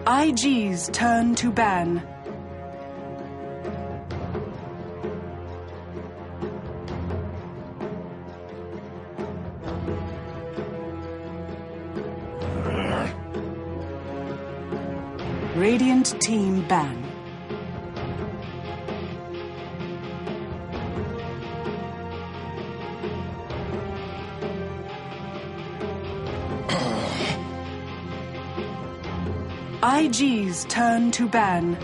IG's turn to ban. Radiant team ban. IG's turn to ban.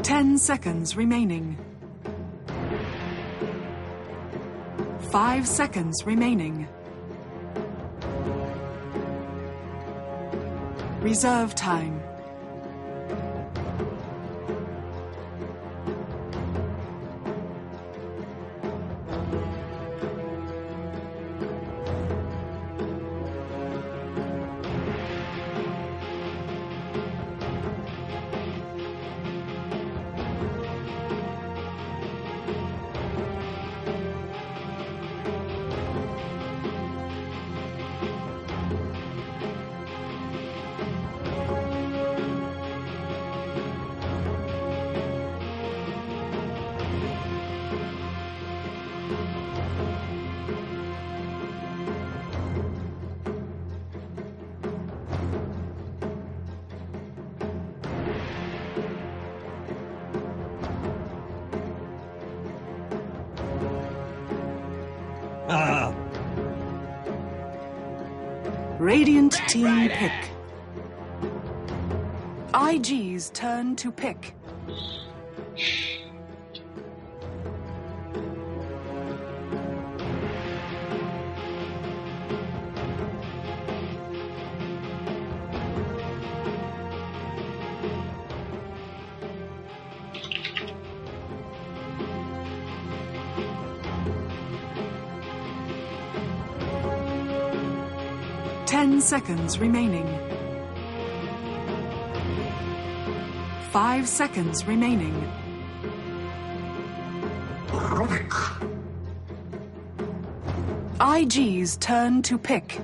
Ten seconds remaining. 5 seconds remaining. Reserve time. Radiant team pick. IG's turn to pick. Ten seconds remaining. 5 seconds remaining. IG's turn to pick.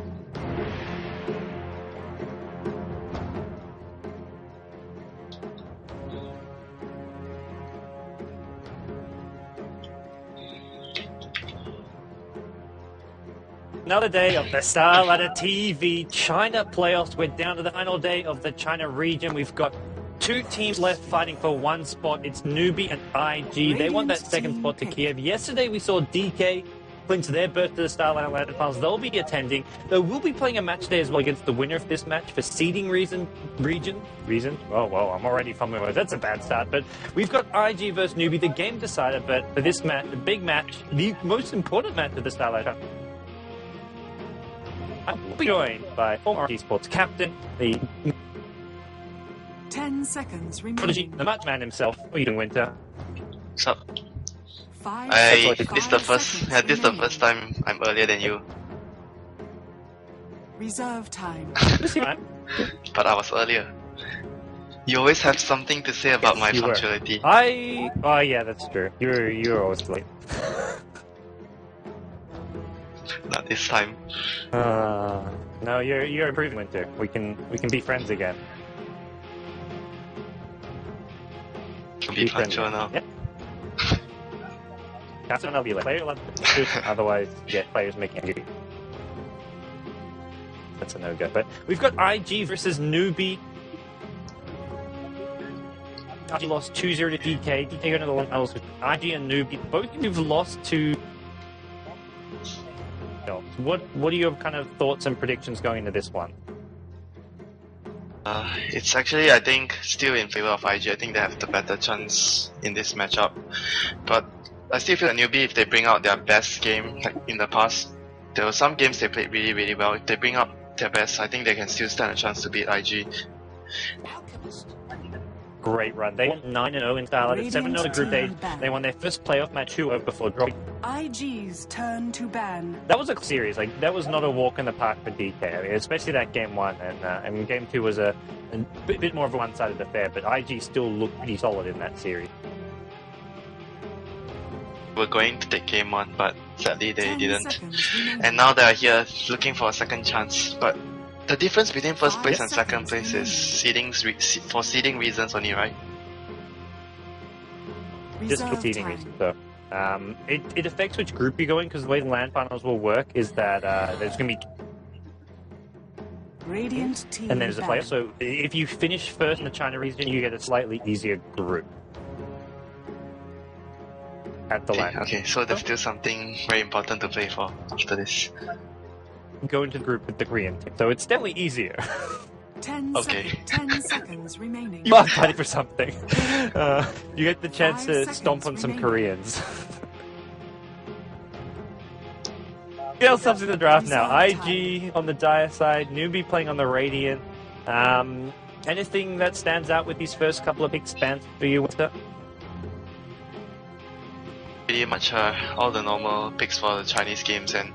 Another day of the StarLadder TV China playoffs. We're down to the final day of the China region. We've got 2 teams left fighting for 1 spot. It's Newbee and IG. They want that second spot to Kiev. Yesterday we saw DK clinch their berth to the StarLadder finals. They'll be attending. They will be playing a match day as well against the winner of this match for seeding region. Oh, well, I'm already fumbling with. That's a bad start. But we've got IG versus Newbee, the game decider. But for this match, the big match, the most important match of the StarLadder, I will be joined by former esports captain, the 10 seconds prodigy, remaining. the match man himself. What are you doing, Winter? What's up? This This is the first time I'm earlier than you. Reserve time. But I was earlier. You always have something to say about my punctuality. Oh yeah, that's true. You're always late. Not this time. No, you're improving, Winter. We can be friends again. Can be punctual now. Yep. That's another be like player left. Otherwise, players making angry. That's a no-go. But we've got IG versus Newbee. IG lost 2-0 to DK. DK got another 1 else with IG and Newbee. Both of you've lost to. What are your kind of thoughts and predictions going into this one? It's actually, I think, still in favor of IG. I think they have the better chance in this matchup. But I still feel that Newbee, if they bring out their best game, like in the past, there were some games they played really, really well. If they bring out their best, I think they can still stand a chance to beat IG. great run. They went 9-0 in StarLadder, 7-0 in Group Stage. They won their first playoff match 2-0 before dropping. IG's turn to ban. That was a series. Like, that was not a walk in the park for DK. I mean, especially that game 1, and game 2 was a bit more of a one-sided affair. But IG still looked pretty solid in that series. We're going to take game 1, but sadly they didn't. And now they are here looking for a second chance. But the difference between first place and second place is for seeding reasons only, right? Just for seeding reasons, so. It affects which group you go in, because the way the LAN finals will work is that there's going to be Radiant team and there's a player. So if you finish first in the China region, you get a slightly easier group at the LAN. Okay, so there's still something very important to play for after this. Go into the group with the Korean team, so it's definitely easier. 10 seconds remaining. You are fighting for something. You get the chance to stomp on some Koreans. Get ourselves in the draft now. IG on the Dire side, Newbee playing on the Radiant. Anything that stands out with these first couple of big spans for you, Winston? Pretty much all the normal picks for the Chinese games, and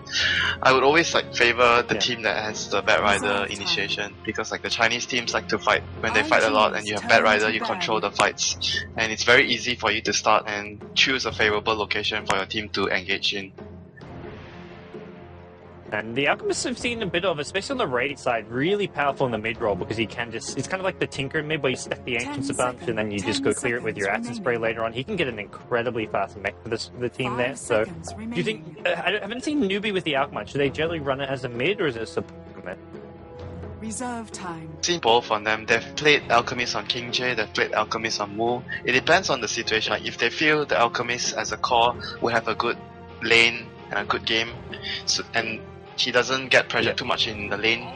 I would always favor the team that has the Bad Rider initiation, because the Chinese teams like to fight. When they fight a lot and you have Bad Rider, you control the fights, and it's very easy for you to start and choose a favorable location for your team to engage in. And the Alchemists have seen a bit of, especially on the Radiant side, really powerful in the mid-roll, because he can just, it's kind of like the Tinker in mid, where you stack the Ancients a bunch and then you just go clear it with your Acid Spray later on. He can get an incredibly fast mech for the team there. So, do you think, I haven't seen Newbee with the Alchemist. Do they generally run it as a mid, or is it a support mid? Reserve time. I've seen both on them. They've played Alchemist on King J, they've played Alchemist on Wu. It depends on the situation. If they feel the Alchemist as a core will have a good lane and a good game, and he doesn't get pressured too much in the lane,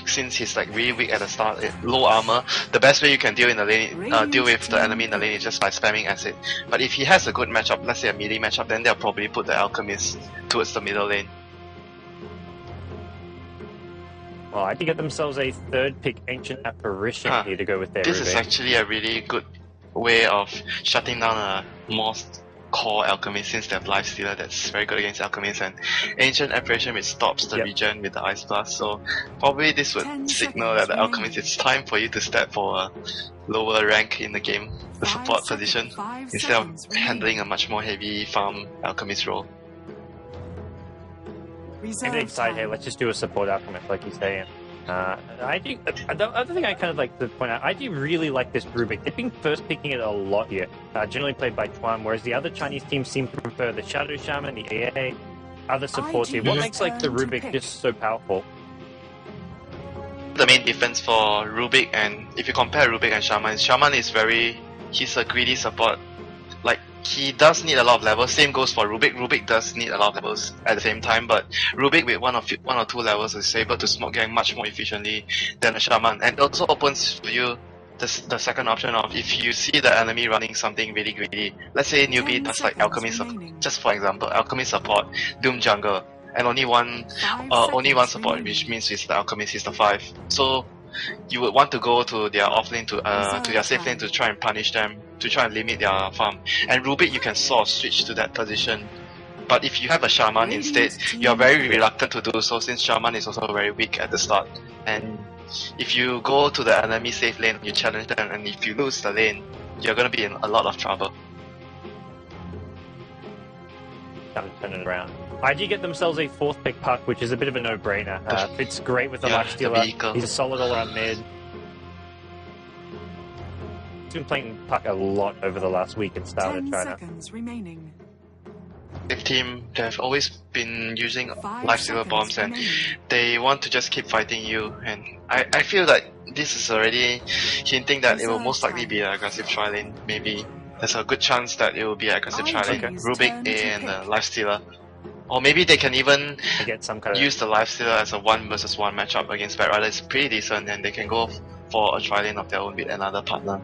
since he's really weak at the start, low armor. The best way you can deal in the lane, deal with the enemy in the lane, is just by spamming acid. But if he has a good matchup, let's say a melee matchup, then they'll probably put the Alchemist towards the middle lane. Well, I think get themselves a third pick, Ancient Apparition, here to go with their This is actually a really good way of shutting down a more core Alchemist, since they have Lifestealer that's very good against Alchemist, and Ancient Apparition which stops the regen with the Ice Blast. So probably this would signal that the Alchemist, it's time for you to step for a lower rank in the game, the support position, instead of handling a much more heavy farm Alchemist role. Maybe decide, hey, let's just do a support Alchemist, like you say. IG, the other thing I kind of like to point out, IG really like this Rubik. They've been first picking it a lot here, generally played by Chuan, whereas the other Chinese teams seem to prefer the Shadow Shaman, the AA, other supports here. What makes the Rubik just so powerful? The main difference for Rubik, and if you compare Rubik and Shaman is he's a greedy support. He does need a lot of levels. Same goes for Rubik. Rubik does need a lot of levels at the same time, but Rubik with one or two levels is able to smoke gang much more efficiently than a Shaman, and also opens for you the second option of, if you see the enemy running something really greedy. Let's say Newbee does Alchemist, just for example, Alchemist support, Doom jungle, and only one support, which means it's the Alchemist, is the 5. So you would want to go to their offlane to their safe lane to try and punish them, to try and limit their farm. And Rubik, you can sort of switch to that position. But if you have a Shaman instead, you are very reluctant to do so, since Shaman is also very weak at the start. And if you go to the enemy safe lane, you challenge them, and if you lose the lane, you're going to be in a lot of trouble. Time to turn it around. IG get themselves a 4th pick Puck, which is a bit of a no-brainer. Fits great with the Lifestealer. He's a solid all-around mid. He's been playing Puck a lot over the last week in StarLadder China. Seconds remaining. This team, they've always been using Lifestealer bombs, and they want to just keep fighting you. And I feel like this is already hinting that it will most likely be an aggressive tri-lane. Maybe there's a good chance that it will be an aggressive tri-lane. Rubik and Lifestealer. Or maybe they can even use the Lifestealer as a 1 versus 1 matchup against Bad Rider. It's pretty decent, and they can go for a tri-lane of their own with another partner.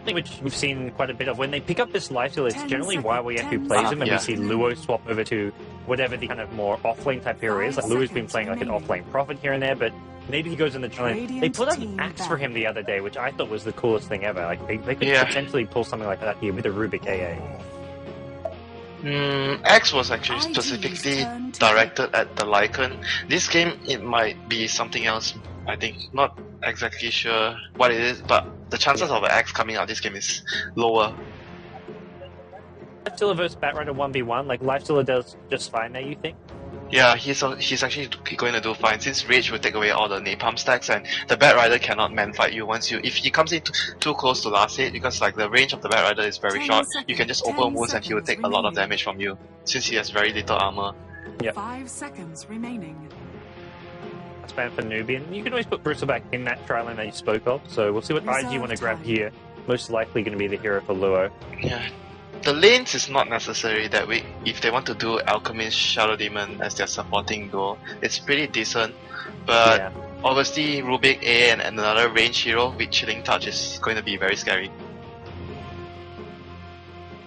Which we've seen quite a bit of. When they pick up this Lifestealer, it's generally YYF who plays him, and we see Luo swap over to whatever the kind of more offlane type hero is. Luo's been playing an offlane Prophet here and there, but Maybe he goes in the challenge. They put up an axe for him the other day, which I thought was the coolest thing ever. Like they could potentially pull something like that here with a Rubik AA. X was actually specifically directed at the Lycan. This game, it might be something else. I think not exactly sure what it is, but the chances of an X coming out this game is lower. Lifestealer versus Batrider 1v1, like Lifestealer does just fine there, you think? Yeah, he's actually going to do fine since Rage will take away all the napalm stacks, and the Batrider cannot man fight you if he comes in too close to last hit, because like the range of the Batrider is very short. You can just open wounds and he will take a lot of damage from you since he has very little armor. Yeah. 5 seconds remaining. Spam for Newbee, and you can always put Bristle back in that tri lane that you spoke of. So we'll see what IG want to grab here. Most likely going to be the hero for Luo. Yeah. The lanes is not necessary that weak. If they want to do Alchemist, Shadow Demon as their supporting duo, it's pretty decent. But obviously Rubik A and another range hero with Chilling Touch is going to be very scary.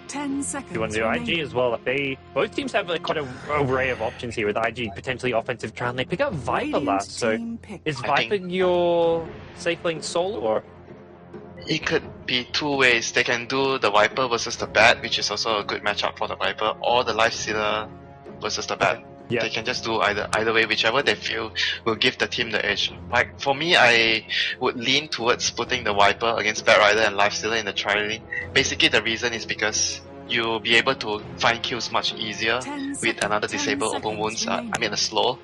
10 seconds. You want to do IG as well? If both teams have like quite an array of options here with IG potentially offensive trial, and they pick up Viper last. So is Viper your safe lane solo or? It could be two ways. They can do the Viper versus the Bat, which is also a good matchup for the Viper, or the Lifestealer versus the Bat. Yeah. They can just do either way, whichever they feel will give the team the edge. Like for me, I would lean towards putting the Viper against Batrider and Lifestealer in the tri-lane. Basically, the reason is because you'll be able to find kills much easier with another disable open wounds. I mean a slow.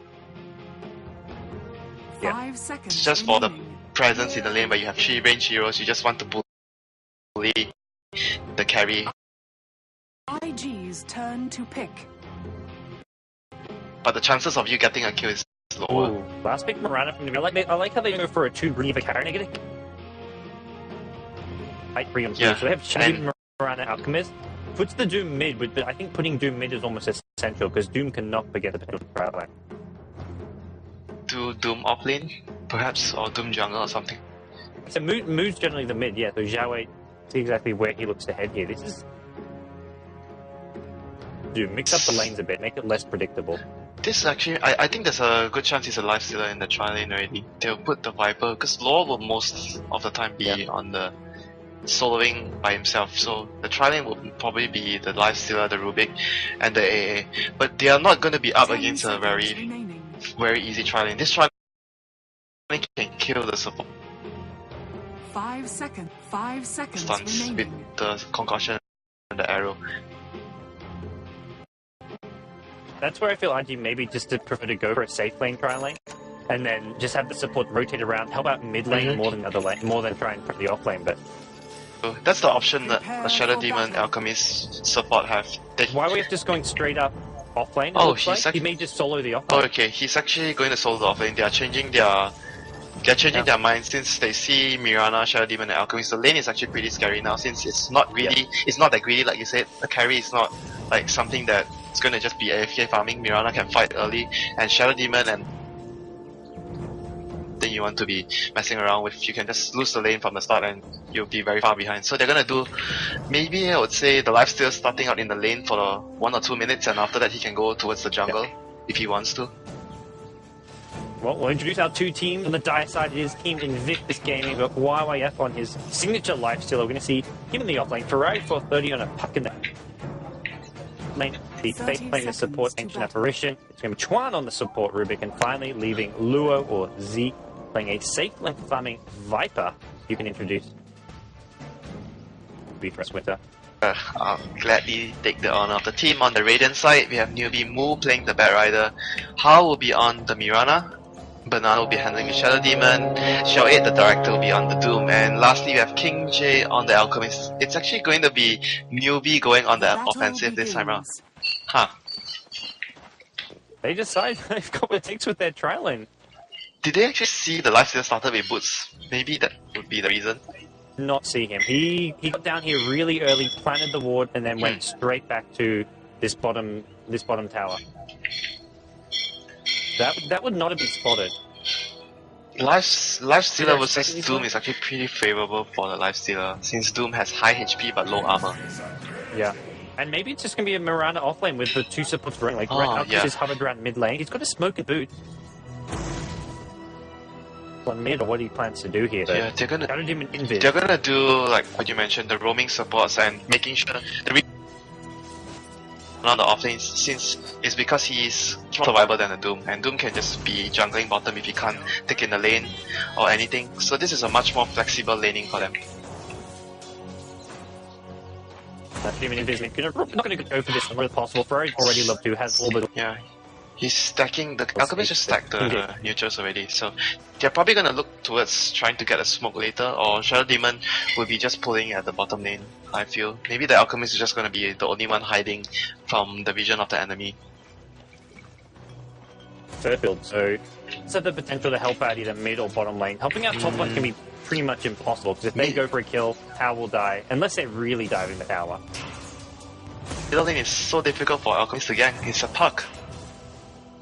Yeah. It's just for the presence in the lane where you have 3 range heroes, you just want to bully the carry. IG's turn to pick. But the chances of you getting a kill is lower. Ooh, last pick Mirana from Newbee. I like how they go for a 2 Reaver carry negative. Fight free on so they have Shady Mirana Alchemist. Puts the Doom mid, but I think putting Doom mid is almost essential because Doom cannot forget the potential crowd line. Do Doom offlane, perhaps, or Doom jungle or something. So Moo's generally the mid, yeah. So Zhao see exactly where he looks to head here. This is Doom. Mix up the lanes a bit, make it less predictable. This actually, I think there's a good chance he's a Lifestealer in the tri lane already. They'll put the Viper, because Law will most of the time be on the soloing by himself. So the tri lane will probably be the Lifestealer, the Rubik, and the AA. But they are not going to be up against a very easy tri lane. This tri lane can kill the support. 5 seconds Stunts remaining. with the concussion and the arrow. That's where I feel IG maybe just to prefer to go for a safe lane tri lane, and then just have the support rotate around, help out mid lane more than other lane, more than try and put the off lane. But that's the option that the Shadow Demon Alchemist support have. why are we just going straight up off lane? He may just solo the off lane. Oh, okay. He's actually going to solo the off lane. They are changing their mind since they see Mirana, Shadow Demon, and Alchemist. The lane is actually pretty scary now since it's not greedy. It's not that greedy like you said. The carry is not like something that it's going to just be AFK farming. Mirana can fight early, and Shadow Demon and thing you want to be messing around with. You can just lose the lane from the start and you'll be very far behind. So they're going to do, maybe I would say the Lifestealer starting out in the lane for 1 or 2 minutes, and after that he can go towards the jungle if he wants to. Well, we'll introduce our 2 teams. On the dire side, it is Team Invictus Gaming. We've got YYF on his signature Lifestealer. We're going to see him in the offlane. Ferrari 430 on a puck in the lane. The Fate playing the support Ancient Apparition. It's going to be Chuan on the support Rubik. And finally, leaving Luo or Z playing a safe lane farming Viper. You can introduce. Be for us, Winter. I'll gladly take the honor of the team. On the Radiant side, we have Newbee Moo playing the Batrider. Hao will be on the Mirana. Banana will be handling the Shadow Demon. Xiao 8, the Director, will be on the Doom. And lastly, we have King J on the Alchemist. It's actually going to be Newbee going on the offensive this time around. They decide they've got what it takes with their tri lane. Did they actually see the Lifestealer started with boots? Maybe that would be the reason. Not see him. He got down here really early, planted the ward, and then went straight back to this bottom tower. That would not have been spotted. Lifestealer versus Doom is actually pretty favorable for the Lifestealer, since Doom has high HP but low armor. Yeah. And maybe it's just going to be a Mirana offlane with the 2 supports running. Like, right now, he's hovered around mid lane. He's got a smoke and boot. on mid, or what he plans to do here. Yeah, they're gonna Invis. they're gonna do like what you mentioned, the roaming supports and making sure the on the offlane, since it's because he's more survivable than a Doom, and Doom can just be jungling bottom if he can't take in the lane or anything. So this is a much more flexible laning for them. Even Invis, not going to go for this as much as possible. Ferrari already love to has all the Yeah. He's stacking the Alchemist just stacked the neutrals already, so they're probably gonna look towards trying to get a smoke later, or Shadow Demon will be just pulling at the bottom lane, I feel. Maybe the Alchemist is just gonna be the only one hiding from the vision of the enemy. Fairfield, so it's have the potential to help out either mid or bottom lane. Helping out top lane can be pretty much impossible, because if they go for a kill, tower will die, unless they're really diving the tower. Middle lane is so difficult for Alchemist to gank, it's a puck.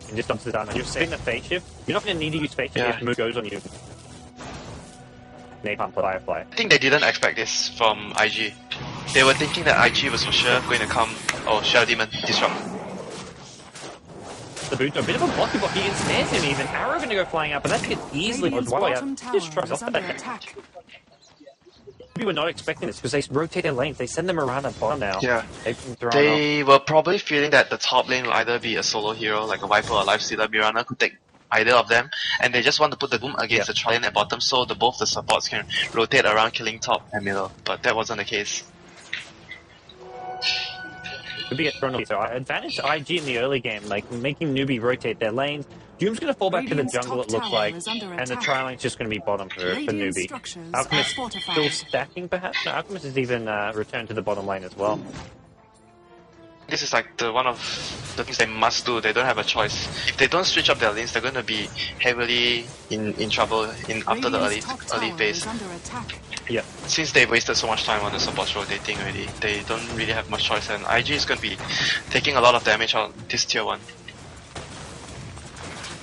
And just dumps it down. You're saving the phase shift. You're not going to need to use phase shift if move goes on you. Napalm Firefly. I think they didn't expect this from IG. They were thinking that IG was for sure going to come, Shadow Demon, disrupt. The boot, a bit of a blocky block. He ensnares him even. Arrow going to go flying out, but that gets easily dodged. Just tries off that attack. We were not expecting this because they rotate their lanes. They send them around the bottom now. Yeah. They were probably feeling that the top lane will either be a solo hero like a Viper or a Lifestealer. Mirana could take either of them, and they just want to put the Doom against the tri-lane at bottom so both the supports can rotate around killing top and middle. But that wasn't the case. Could be a thrown off. So advantage to IG in the early game, like making Newbee rotate their lanes. Doom's going to fall back to the jungle, it looks like, and the tri-lane's just going to be bottom for Newbee. Alchemist still stacking, perhaps? No, Alchemist has even returned to the bottom lane as well. This is like one of the things they must do. They don't have a choice. If they don't switch up their lanes, they're going to be heavily in trouble after the early phase. Yeah. Since they wasted so much time on the supports rotating already, they don't really have much choice, and IG is going to be taking a lot of damage on this tier 1.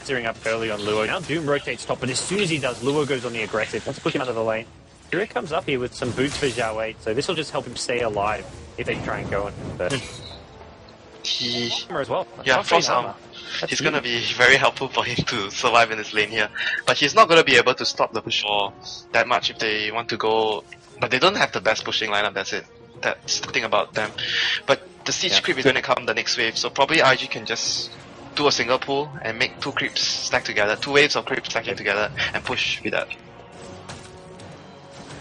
Steering up early on Luo. Now Doom rotates top, but as soon as he does, Luo goes on the aggressive. Let's push him out of the lane. Here comes up here with some boots for Zhao 8, so this will just help him stay alive if they try and go on him first. Armor as well. Frost armor. He's going to be very helpful for him to survive in this lane here. But he's not going to be able to stop the push for that much if they want to go. But they don't have the best pushing lineup, that's it. That's the thing about them. But the siege creep is going to come the next wave, so probably IG can just do a single pull and make 2 creeps stack together, 2 waves of creeps stacking together, and push with that.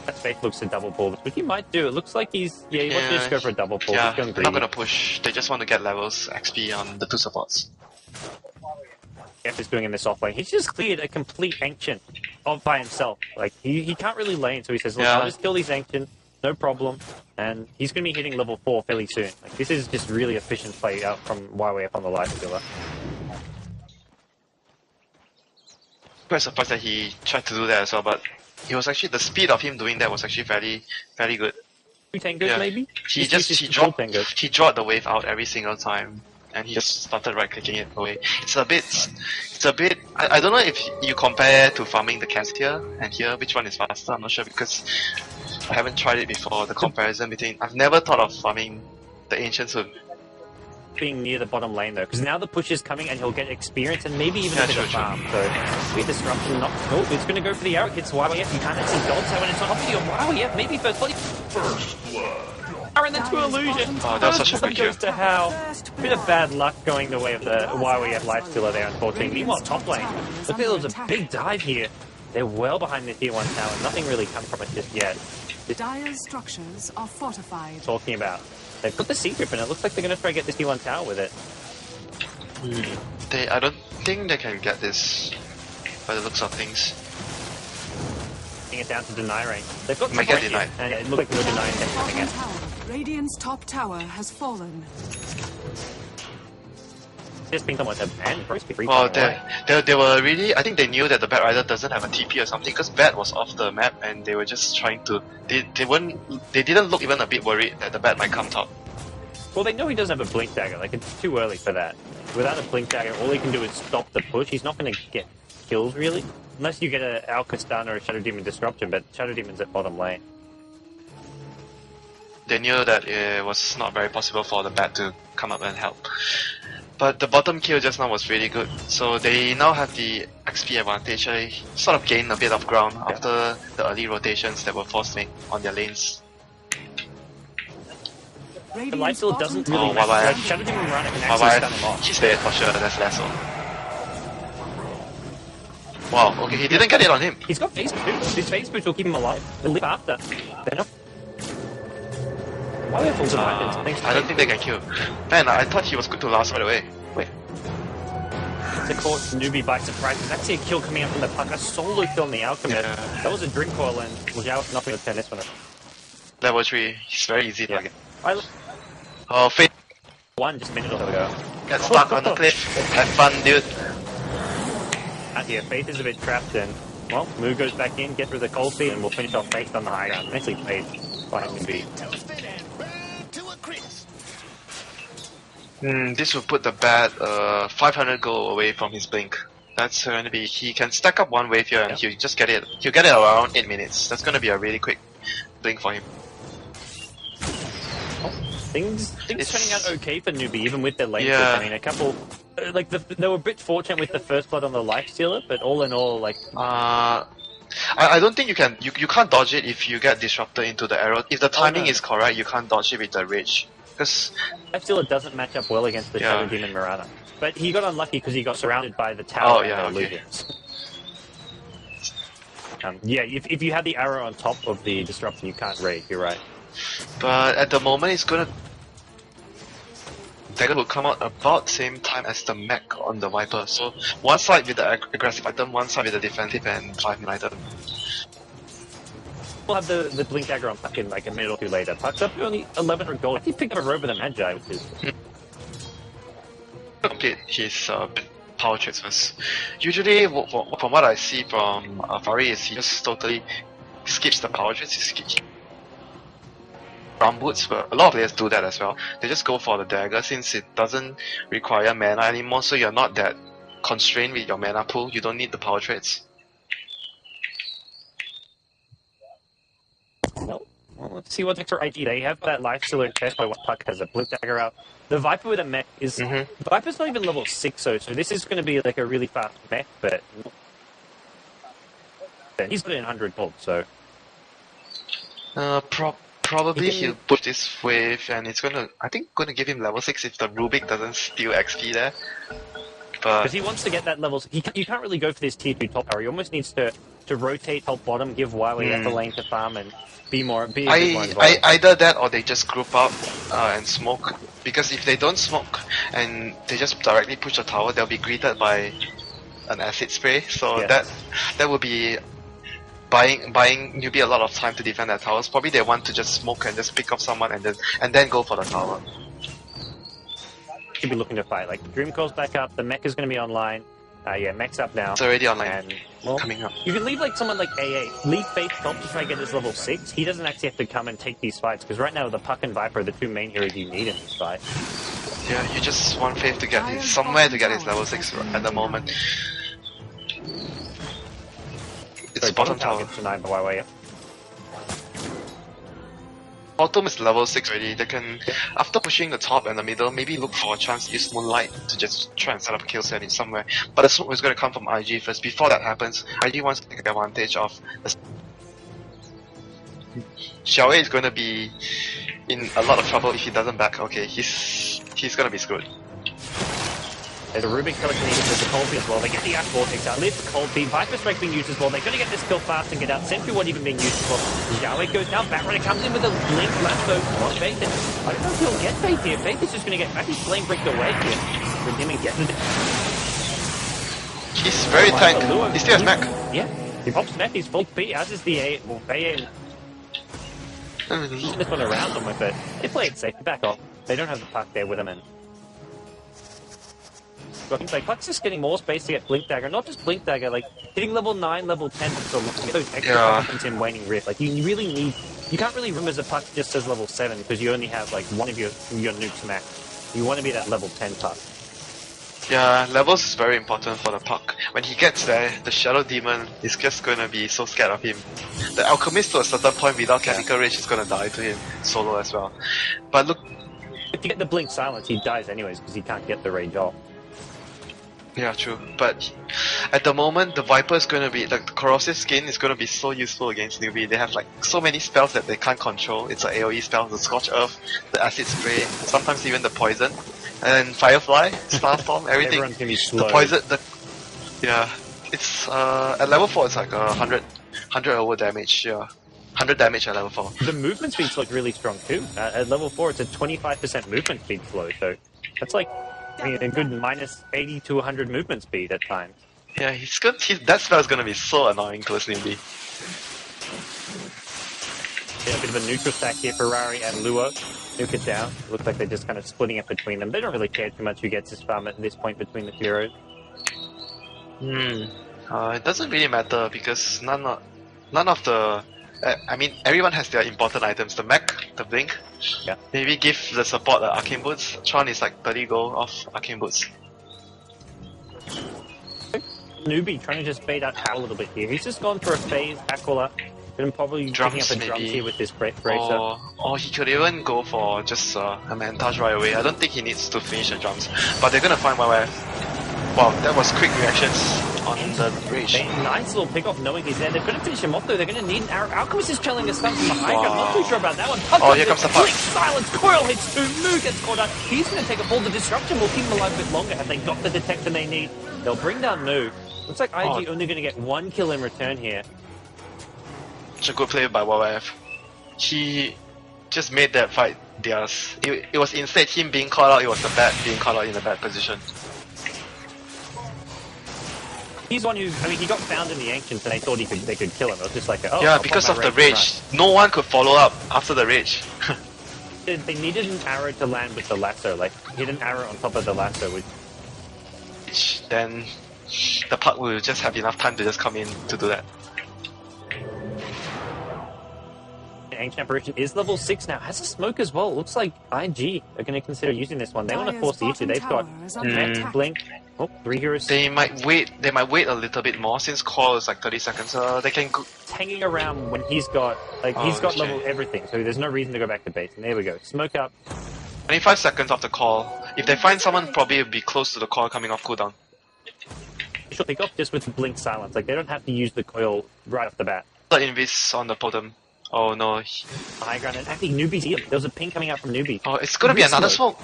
That Faith looks a double pull, which he might do. It looks like he wants to just go for a double pull. Yeah, they're not gonna push. They just want to get levels, XP on the 2 supports. F is doing in this off lane. He's just cleared a complete Ancient by himself. Like, he can't really lane, so he says, look, I'll just kill these Ancient, no problem. And he's gonna be hitting level 4 fairly soon. Like, this is just really efficient play out from YWF on the Lifestealer. Quite surprised that he tried to do that as well, but he was actually, the speed of him doing that was actually very good. 2 tangos maybe? He dropped the wave out every single time, and he just started right clicking it away. It's a bit. I don't know if you compare to farming the camps here and here, which one is faster. I'm not sure because I haven't tried it before. The comparison between, I've never thought of farming the ancients with being near the bottom lane though, because now the push is coming and he'll get experience and maybe even a bit of farm. So, with disruption, it's going to go for the arrow. Hits YWF. You can't see gold, so when it's on top of you, YWF maybe first blood. And then to illusion. Oh, that was such a good kill. Goes to How. Bit of bad luck going the way of the YWF Lifestealer there, unfortunately. Meanwhile, top lane. Look at there was a big dive here. They're well behind the tier 1 tower. Nothing really come from it just yet. Dire's structures are fortified. Talking about. They've got the secret, and it looks like they're going to try to get this tier 1 tower with it. I don't think they can get this by the looks of things. It down to deny range. They've got might get denied. And it looks like no denying anything. Radiant's top tower has fallen. Just being someone and well, they were really. I think they knew that the Bat Rider doesn't have a TP or something because Bat was off the map and they were just trying to. They didn't look even a bit worried that the Bat might come top. Well, they know he doesn't have a Blink Dagger. Like, it's too early for that. Without a Blink Dagger, all he can do is stop the push. He's not going to get kills really, unless you get an Alcastan or a Shadow Demon Disruption. But Shadow Demon's at bottom lane. They knew that it was not very possible for the Bat to come up and help. But the bottom kill just now was really good, so they now have the XP advantage. They sort of gained a bit of ground after the early rotations that were forced to make on their lanes. The lifesteal doesn't really matter. Like, Shadow Demon Mirana can actually stun him off. He's dead for sure, that's Lasso. Wow, okay, he didn't get it on him. He's got phase boots. His phase boots will keep him alive. He'll live after. They're not. Why are we full items? I don't think they can kill. Man, I thought he was good to last right away. Wait. They caught Newbee by surprise. There's actually a kill coming out from the puck. A solo kill on the Alchemist. Yeah. That was a drink coil and LGD.China not going to turn this one up. Level 3, he's very easy to get. Oh, Fate. One just a minute or so ago. Get stuck on the cliff. Have fun, dude. Out here, Faith is a bit trapped in. Well, Moo goes back in, get through the cold feet, and we'll finish off Faith on the high ground. Nicely played by Newbee. This will put the bat 500 gold away from his blink. That's going to be, he can stack up one wave here and he'll just get it. He'll get it around 8 minutes. That's going to be a really quick blink for him. Things turning out okay for Newbee, even with their lane. Yeah. I mean, a couple, like they were a bit fortunate with the first blood on the lifestealer, but all in all, like. I don't think you can't dodge it if you get disrupted into the arrow. If the timing is correct, you can't dodge it with the rage. Because lifestealer doesn't match up well against the Shadow Demon Mirana. But he got unlucky because he got surrounded by the tower and the illusions. If you had the arrow on top of the disruption, you can't raid. You're right. But at the moment, it's gonna. Dagger will come out about same time as the mech on the Viper. So one side with the aggressive item, one side with the defensive and 5-minute item. We'll have the Blink Dagger on Puck in like a minute or two later. Puck's up to only 1100 gold. He picked up a robe with a Magi, which is. Complete his power traits first. Usually, from what I see from Fari, is he just totally skips the power traits. He skips ground boots, but a lot of players do that as well. They just go for the dagger since it doesn't require mana anymore, so you're not that constrained with your mana pool. You don't need the power traits. Well, let's see what extra ID they have. That lifestealer test by what Puck has a Blink Dagger out. The Viper with a mech is... Viper's not even level 6, so this is going to be like a really fast mech, but... He's got in 100 gold, so... Probably he'll push this wave, and it's gonna, I think, gonna give him level 6 if the Rubik doesn't steal XP there. But because he wants to get that level, you can't really go for this tier 2 top power. He almost needs to rotate top bottom, give Huawei at the lane to farm, and be a bit more involved. Either that or they just group up and smoke. Because if they don't smoke and they just directly push the tower, they'll be greeted by an acid spray. So that will be buying Newbee a lot of time to defend their towers. Probably they want to just smoke and just pick up someone and then go for the tower. Should be looking to fight. Like Dream Coil's back up, the mech is going to be online. Mech's up now. It's already online. And, well, coming up. You can leave like someone like AA, leave Faith top to try and get this level 6. He doesn't actually have to come and take these fights because right now the Puck and Viper are the two main heroes you need in this fight. Yeah, you just want Faith to get somewhere to get his level 6 at the moment. It's bottom tower. Tonight, by Huawei. Bottom is level 6 already. They can, after pushing the top and the middle, maybe look for a chance to use Moonlight to just try and set up a kill set in somewhere. But the smoke is going to come from IG first. Before that happens, IG wants to take advantage of the... Xiaowei is going to be in a lot of trouble if he doesn't back. Okay, he's going to be screwed. There's a Rubik telekinesis, there's a cold feed as well. They get the Ash Vortex out, leaves the cold feed. Viper Strike being used as well. They're going to get this kill fast and get out. Sentry Ward even being used as well. Xiaowei goes down, Batrunner comes in with a Blink left, so on Faith. I don't know if he'll get Faith here. Faith is just going to get actually flame bricked away here. Redeeming gets it. He's very tank. He still has mech. Yeah, he pops mech, he's full P, as is the A. Well, AA. This one around them with it. They play it safe, back off. They don't have the puck there with them, and like Puck's just getting more space to get Blink Dagger, not just Blink Dagger, like hitting level 9, level 10 to get those extra weapons in Waning Rift. Like you really need, you can't really room as a Puck just as level 7 because you only have like one of your nukes max. You want to be that level 10 Puck. Yeah, levels is very important for the Puck. When he gets there, the Shadow Demon is just gonna be so scared of him. The Alchemist to a certain point without Chemical Rage is gonna die to him solo as well. But look, if you get the Blink Silence, he dies anyways because he can't get the range off. Yeah, true. But at the moment, the Viper is going to be, like, the corrosive skin is going to be so useful against Newbee. They have, like, so many spells that they can't control. It's an AoE spell, the Scorch Earth, the Acid Spray, sometimes even the Poison. And then Firefly, Starstorm, everything. Everyone's gonna be slow. The Poison, yeah. It's, at level 4, it's like 100 over damage, yeah. 100 damage at level 4. The movement speed's look really strong too. At level 4, it's a 25% movement speed slow, so that's like a good minus 80 to 100 movement speed at times. Yeah, that spell's gonna be so annoying towards Newbee. Yeah, a bit of a neutral stack here. Ferrari and Luo nuke it down. Looks like they're just kind of splitting it between them. They don't really care too much who gets this farm at this point between the heroes. It doesn't really matter because none of the. I mean, everyone has their important items. The mech, the blink. Yeah. Maybe give the support the arcane boots. Tron is like 30 gold off arcane boots. Newbee trying to just bait out Hal a little bit here. He's just gone for a phase, Aquila, and probably picking up a drums here with this bracer. Or he could even go for just a Mantage right away. I don't think he needs to finish the drums. But they're gonna find YYF. Wow, that was quick reactions on the rage. Nice little pick off knowing he's there. They're going to finish him off though. They're going to need an arrow. Alchemist is trailing a stun from behind. I'm not too sure about that one. Oh, here comes the puck. Silence. Coil hits 2. Moo gets caught out. He's going to take a fall. The disruption will keep him alive a bit longer. Have they got the detection they need? They'll bring down Moo. Looks like IG only going to get 1 kill in return here. Such a good play by YYF. He just made that fight theirs. It was instead him being caught out. It was the bat being caught out in a bad position. He's one who, I mean, he got found in the Ancients and they thought they could kill him. It was just like, oh, yeah, because of the rage. No one could follow up after the rage. They needed an arrow to land with the lasso, like, hit an arrow on top of the lasso. Which... Then the puck will just have enough time to just come in to do that. Ancient Apparition is level 6 now, has a smoke as well. Looks like IG are going to consider using this one. They want to force the issue. They've got Blink. Oh, 3 heroes. They might wait a little bit more since call is like 30 seconds. They can go. It's hanging around when he's got level everything, so there's no reason to go back to base. And there we go. Smoke up. 25 seconds off the call. If they find someone, probably it'll be close to the call coming off cooldown. She'll pick up just with the Blink silence. Like, they don't have to use the coil right off the bat. The Invis on the bottom. Oh no. High ground, and actually Newbee's here. There was a ping coming out from Newbee. Oh, it's gonna be another smoke.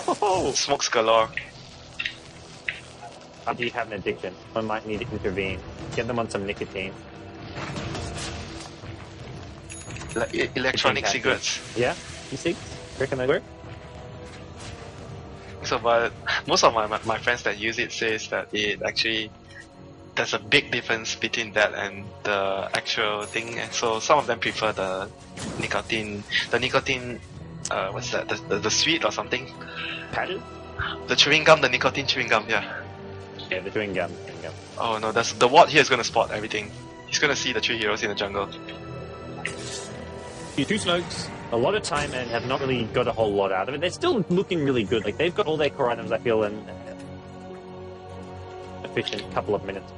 Oh, smokes galore. IG have an addiction. One might need to intervene. Get them on some nicotine. Electronic cigarettes. Yeah? You see? Reckon they work? So, but most of my friends that use it says that it actually there's a big difference between that and the actual thing. And so some of them prefer the nicotine. What's that? The sweet or something? Padded? The chewing gum, the nicotine chewing gum. Yeah. Yeah, the chewing gum. Oh no, the ward here is gonna spot everything. He's gonna see the 3 heroes in the jungle. 2 smokes, a lot of time, and have not really got a whole lot out of it. They're still looking really good. Like, they've got all their core items, I feel, in efficient couple of minutes.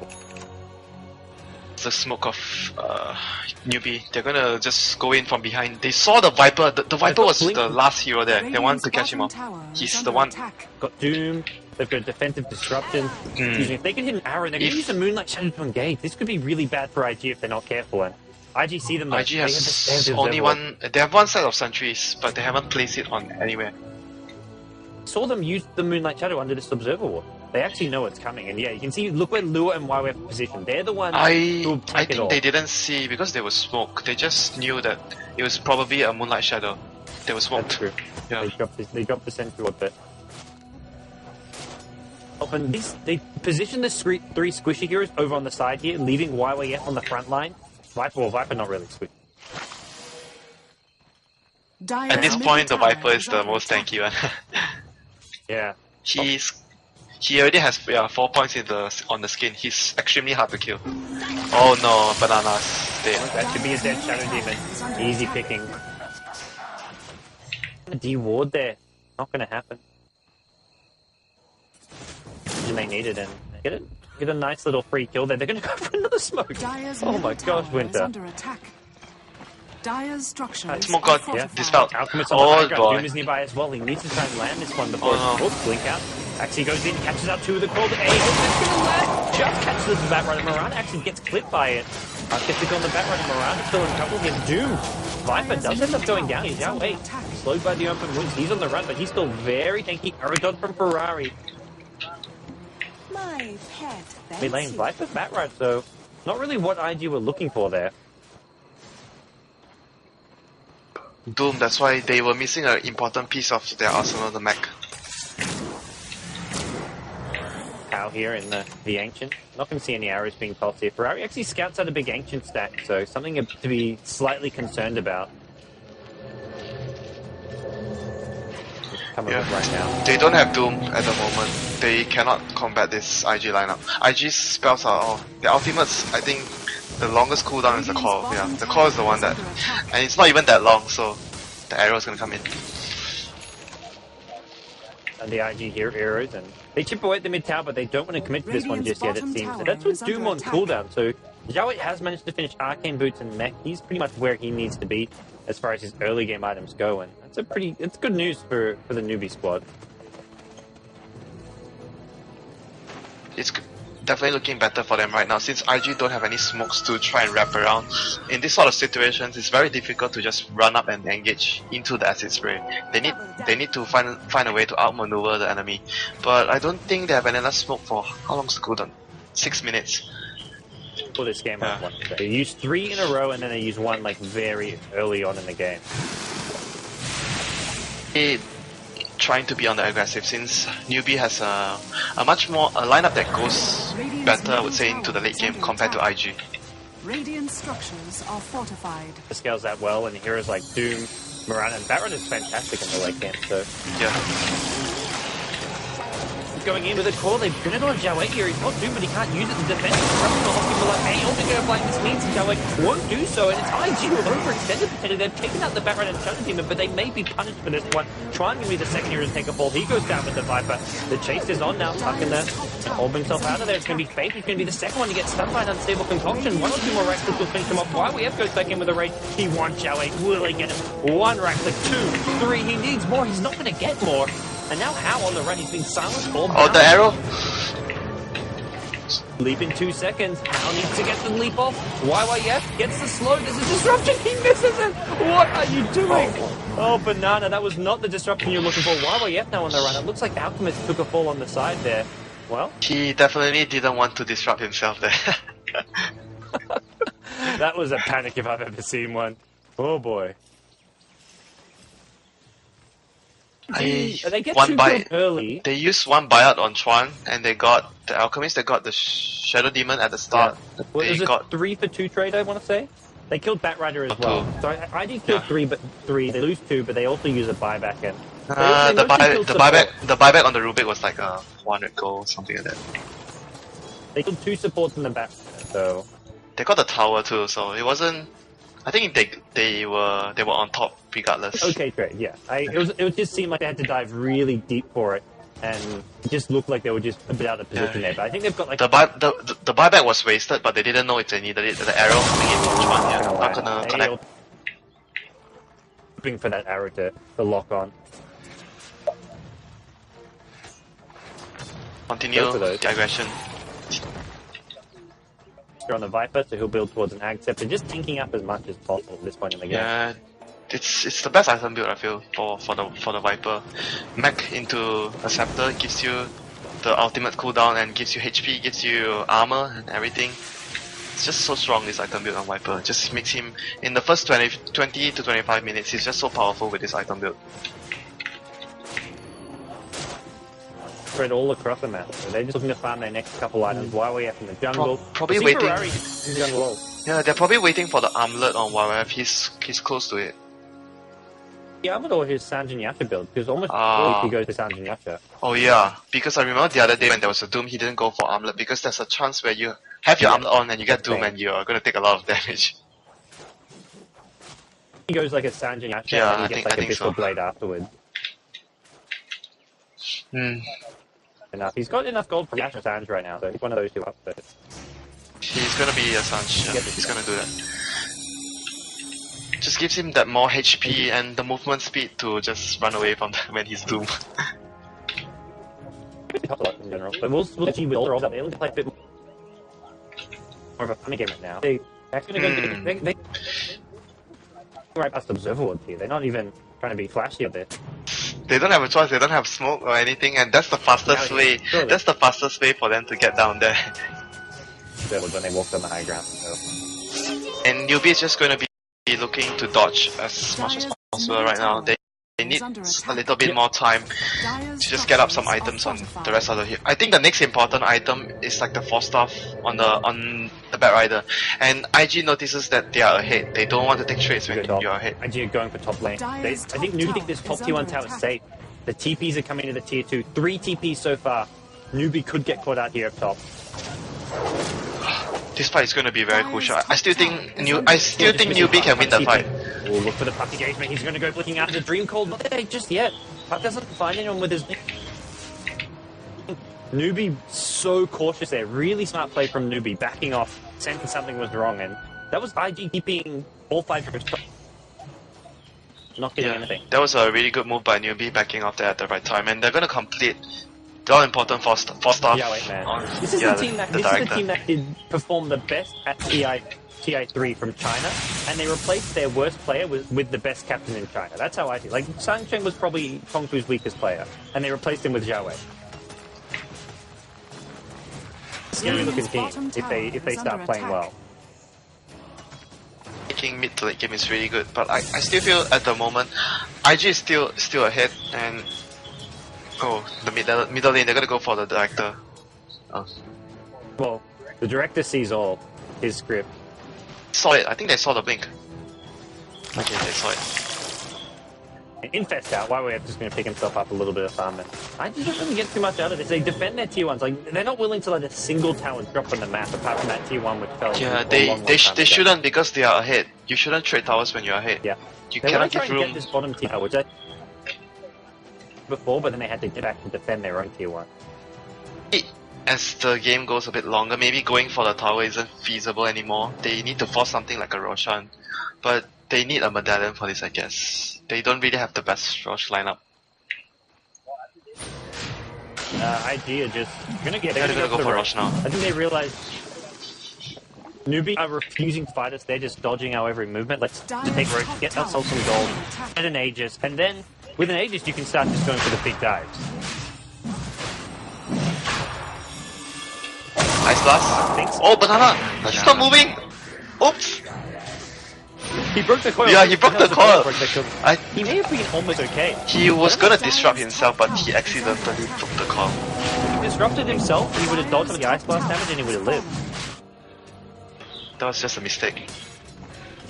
The smoke of Newbee. They're gonna just go in from behind. They saw the Viper. The Viper was the last hero there. They wanted to catch him off. He's the one. Got Doom. They've got defensive disruption. Excuse me. If they can hit an arrow, they're going to use the Moonlight Shadow to engage. This could be really bad for IG if they're not careful. And IG see them. IG has only one. They have one set of sentries, but they haven't placed it on anywhere. Saw them use the Moonlight Shadow under this observer ward. They actually know it's coming, and yeah, you can see. Look where Lua and YWF are positioned. They're the ones who I think they didn't see because there was smoke. They just knew that it was probably a Moonlight Shadow. There was smoke. That's true. Yeah. They dropped the sentry ward, but often they position the 3 squishy heroes over on the side here, leaving YYF on the front line. Viper not really squishy. At this point, the Viper is the most tanky one. Yeah. He already has 4 points on the skin. He's extremely hard to kill. Oh no, bananas. Dead. That should be a dead Shadow Demon. Easy picking. A D-ward there. Not gonna happen. And they need it, and get a nice little free kill there. They're gonna go for another smoke. Oh my gosh, Winter. Dire's structures Smoke are got fortified. dispelled. Alchemist on the Oh background. boy. Doom is nearby as well. He needs to try and land this one before Oh, no. blink out. Actually goes in, catches out two of the called A. It's gonna land. Just catches the Batrider. Moran actually gets clipped by it. Gets it on the Batrider. Moran is still in trouble here. Doom. Viper does end up going down. He's out. Wait. Slowed by the open wounds. He's on the run, but he's still very tanky. Aerodot from Ferrari. My pet Mid lane Viper's Batrider, so not really what IG were looking for there. Doom, that's why they were missing an important piece of their arsenal, the mech. Cow here in the Ancient. Not going to see any arrows being tossed here. Ferrari actually scouts out a big Ancient stack, so something to be slightly concerned about. Coming up right now. They don't have Doom at the moment. They cannot combat this IG lineup. IG's spells are all... Their ultimates, I think, the longest cooldown is the core. Yeah, the core is the one that... And it's not even that long, so the arrow is going to come in. And the IG here arrows, and they chip away at the mid tower, but they don't want to commit to this one just yet, it seems. And that's with Doom on cooldown, so Zhao has managed to finish Arcane Boots and Mech. He's pretty much where he needs to be as far as his early game items go, and it's good news for the Newbee squad. It's definitely looking better for them right now, since IG don't have any smokes to try and wrap around. In this sort of situations, it's very difficult to just run up and engage into the acid spray. They need to find a way to outmaneuver the enemy. But I don't think they have enough smoke for how long's the cooldown? 6 minutes. For this game, they use 3 in a row, and then they use 1 like very early on in the game. Trying to be on the aggressive, since Newbee has a lineup that goes better, I would say, into the late game compared to IG. Radiant structures are fortified. Scales that well, and heroes like Doom, Moran, and Baron is fantastic in the late game. So Yeah. going in with a core, they've put it on Zhao here. He's not Doom, but he can't use it to defend. People like, hey, Omega like this means Zhao won't do so, and it's IG who have overextended potentially. They've taken out the Baron and China Demon, but they may be punished for this one. Trying to be the second hero to take a fall. He goes down with the Viper. The chase is on now, tucking there, and hold himself out of there. It's going to be Faith. He's going to be the second one to get stunned by an unstable concoction. 1 or 2 more Racklick will finish him off. YWF goes back in with a raid. He wants Zhao. Will he get him? 1 Racklick, 2, 3. He needs more. He's not going to get more. And now How on the run, he's been silenced. Oh, the arrow! Leap in 2 seconds. How needs to get the leap off. YYF gets the slow. There's a disruption. He misses it. What are you doing? Oh, Banana. That was not the disruption you're looking for. YYF now on the run. It looks like Alchemist took a fall on the side there. Well, he definitely didn't want to disrupt himself there. that was a panic if I've ever seen one. Oh boy. They get one buy early. They used 1 buyout on Chuan, and they got the Alchemist. They got the Shadow Demon at the start. Yeah. Well, it was a 3 for 2 trade, I want to say. They killed Batrider as well. So I did kill 3, but 3. They lose 2, but they also use a buyback in. The buyback on the Rubik was like 400 gold, something like that. They killed 2 supports in the back, so they got the tower too. So it wasn't. I think they were on top regardless. Okay, great. Yeah, it just seemed like they had to dive really deep for it, and it just looked like they were just a bit out of position there. But I think they've got like the buyback was wasted, but they didn't know if they needed it. The arrow coming in from Chuan, not gonna connect. Hoping for that arrow to lock on. Continue the aggression. On the Viper, so he'll build towards an Ag Scepter, just tinking up as much as possible at this point in the game. Yeah, it's the best item build I feel for the Viper. Mech into a Scepter gives you the ultimate cooldown and gives you HP, gives you armor and everything. It's just so strong, this item build on Viper. Just makes him, in the first 20 to 25 minutes, he's just so powerful with this item build. Spread all across the map. So they're just looking to farm their next couple items. YYF in the jungle. Probably waiting. Ferrari in the jungle. Yeah, they're probably waiting for the armlet on YYF. He's close to it. The armlet or his Sanjin Yasha build, because almost always he goes to Sanjin Yasha. Oh yeah, because I remember the other day when there was a Doom, he didn't go for armlet because there's a chance where you have your armlet on and you get Doom and you're gonna take a lot of damage. He goes like a Sanjin Yasha and he gets like a pistol blade afterwards. Enough. He's got enough gold for Yasha Sanj right now, so he's one of those 2 up there. He's gonna be a Sanj, yeah. He's gonna do that. Just gives him that more HP and the movement speed to just run away from when he's doomed. In general, but we'll see with older, they play a bit more of a funny game right now. They actually they right past observer here. They're not even trying to be flashy a bit. They don't have a choice. They don't have smoke or anything, and that's the fastest way. Surely. That's the fastest way for them to get down there. That was when they walked on the high ground. So. And Newbee is just going to be looking to dodge as much as possible right now. They need a little bit more time to just get up some items on the rest of the hit. I think the next important item is like the 4-star on the Bat Rider. And IG notices that they are ahead. They don't want to take trades when you're ahead. IG are going for top lane. I think Newbee think this top tier 1 tower is safe. The TPs are coming to the tier 2. 3 TPs so far. Newbee could get caught out here up top. This fight is going to be very crucial. I still think Newbee can win the fight. We'll look for the puck engagement. He's going to go looking after the Dream Cold. Not there just yet. Puck doesn't find anyone with his... Newbee so cautious there. Really smart play from Newbee. Backing off, sensing something was wrong. And that was IG keeping all 5 heroes. Not getting anything. That was a really good move by Newbee, backing off there at the right time. And they're going to complete the all-important 4-star. Yeah, wait, man. This is the team that did perform the best at TI3 from China, and they replaced their worst player with the best captain in China. That's how I feel. Like, Sancheng was probably TongFu's weakest player, and they replaced him with Zhao Wei. Scary looking team if they start playing well. Making mid to late game is really good, but I still feel at the moment IG is still ahead, and the middle lane, they're gonna go for the director. Oh. Well, the director sees all. His script. Saw it. I think they saw the blink. Okay, they saw it. Infest out. Huawei just going to pick himself up a little bit of farm. I just don't really get too much out of this. They defend their tier 1s. Like, they're not willing to let a single tower drop on the map apart from that tier 1 which fell. Yeah, they shouldn't, because they are ahead. You shouldn't trade towers when you're ahead. Yeah. You they cannot give room. Get this bottom tier, which I before, but then they had to get back to defend their own tier 1. As the game goes a bit longer, maybe going for the tower isn't feasible anymore. They need to force something like a Roshan, but they need a medallion for this, I guess. They don't really have the best Rosh lineup. IG are just gonna go for Rosh now. I think they realize Newbee are refusing to fight us. They're just dodging our every movement. Let's take Rosh, get ourselves some gold, and an Aegis, and then with an Aegis you can start just going for the big dives. Nice blast. Oh, banana! Stop moving! Oops! He broke the coil. Yeah, he broke the coil. He may have been almost okay. He was gonna disrupt himself, but he accidentally broke the coil. If he disrupted himself, he would have dodged the ice blast damage and he would have lived. That was just a mistake.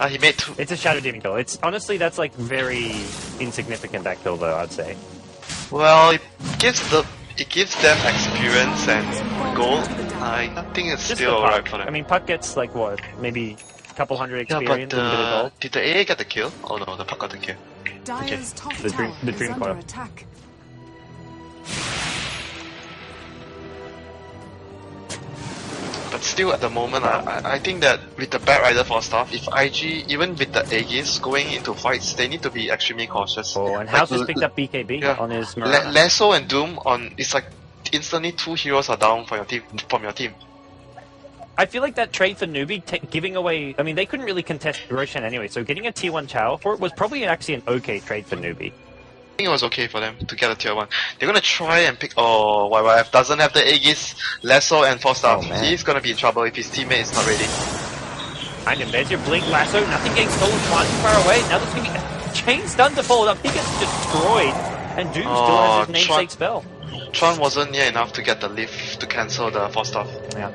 He made 2. It's a Shadow Demon kill. It's honestly, that's like very insignificant, that kill though, I'd say. Well, it gives them experience and gold. I think it's just still alright for them. I mean, Puck gets like what, maybe a couple hundred experience and a bit of gold. Did the AA get the kill? Oh no, the Puck got the kill. Okay. The dream coil. But still, at the moment, I think that with the Bat Rider 4-star, if IG, even with the Aegis going into fights, they need to be extremely cautious. Oh, and House has picked up BKB on his Mirage. Lasso and Doom it's like instantly 2 heroes are down from your team. I feel like that trade for Newbee, giving away... I mean, they couldn't really tontest Roshan anyway, so getting a tier 1 tower for it was probably actually an okay trade for Newbee. I think it was okay for them to get a tier 1. They're gonna try and pick... Oh, YYF doesn't have the Aegis, Lasso and 4-star. He's gonna be in trouble if his teammate is not ready. And then there's your Blink Lasso, nothing getting stolen quite far away. Now there's gonna be a chain stun to follow up. He gets destroyed, and Doom still has his namesake spell. Tron wasn't near enough to get the lift to cancel the 4-star. Yeah.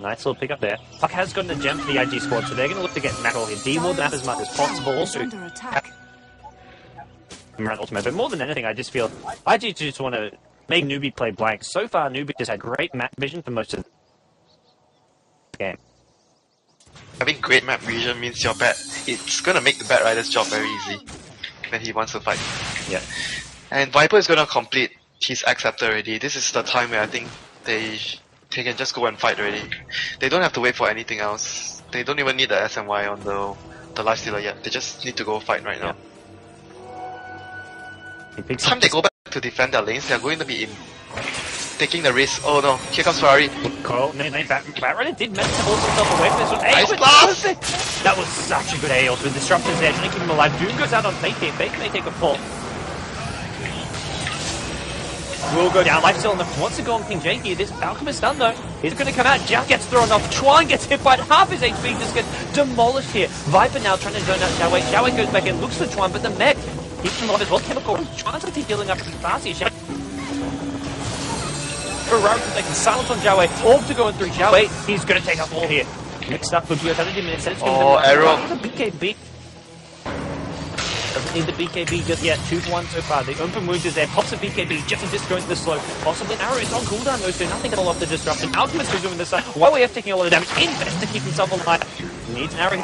Nice little pick up there. Puck has gotten a gem for the IG squad, so they're going to look to get Mackerel here. D-Ward map as much as possible. Also, ultimate. But more than anything, I just feel IG just want to make Newbee play blank. So far, Newbee just had great map vision for most of the game. Having great map vision means your it's going to make the Bat Rider's job very easy when he wants to fight. Yeah. And Viper is going to complete his X Scepter already. This is the time where I think they they can just go and fight already. They don't have to wait for anything else. They don't even need the SMY on the lifestealer yet. They just need to go fight right now. Time they go back to defend their lanes, they're going to be in taking the risk. Oh no, here comes Ferrari. Batrunner did manage to hold himself away from this one. Nice Ayo, blast! perfect! That was such a good AO with disruptors there, trying to keep him alive. Doom goes out on Fate here. Fate may take a fall. Will go down. Life still on the wants to go on King J here. This Alchemist done though. He's going to come out. Jack gets thrown off. Chuan gets hit by half his HP. Just gets demolished here. Viper now trying to zone out Xiaowei. Xiaowei goes back in, looks for Chuan, but the mech keeps him alive as well. Chemical. Chuan's actually healing up pretty fast here. Ferrari taking silence on Xiaowei. Orb to go in through Xiaowei. He's going to take up all here. Mixed up. Could you have 70 minutes? Oh, arrow. BKB. Doesn't need the BKB just yet. 2-1 so far. The open wound is there. Pops a BKB just to disjoint the slow. Possibly an arrow is on cooldown though, so nothing can hold off the disruption. Alchemist is doing this side. YYF taking a lot of damage. Invest to keep himself alive. Needs an arrow.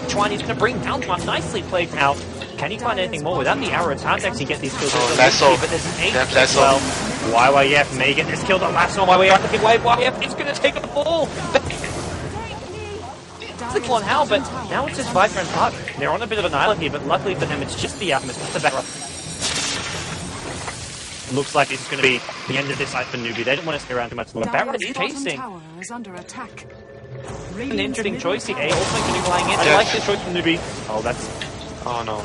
Chuan is going to bring down Chuan. Nicely played now. Can he find anything more? Without the arrow, it's hard to actually get these kills. Lasso. But there's an 8 as well. YYF may get this kill. The last one, YYF looking wave. YYF is going to take a fall. The on how, but now it's just Viper and Puck. They're on a bit of an island here, but luckily for them, it's just the Alchemist, not the back. Looks like it's going to be the end of this fight for Newbee. They don't want to stay around too much longer. Baron is chasing. An interesting choice here. Also going to be flying in. I like this choice from Newbee. Oh, that's... Oh no.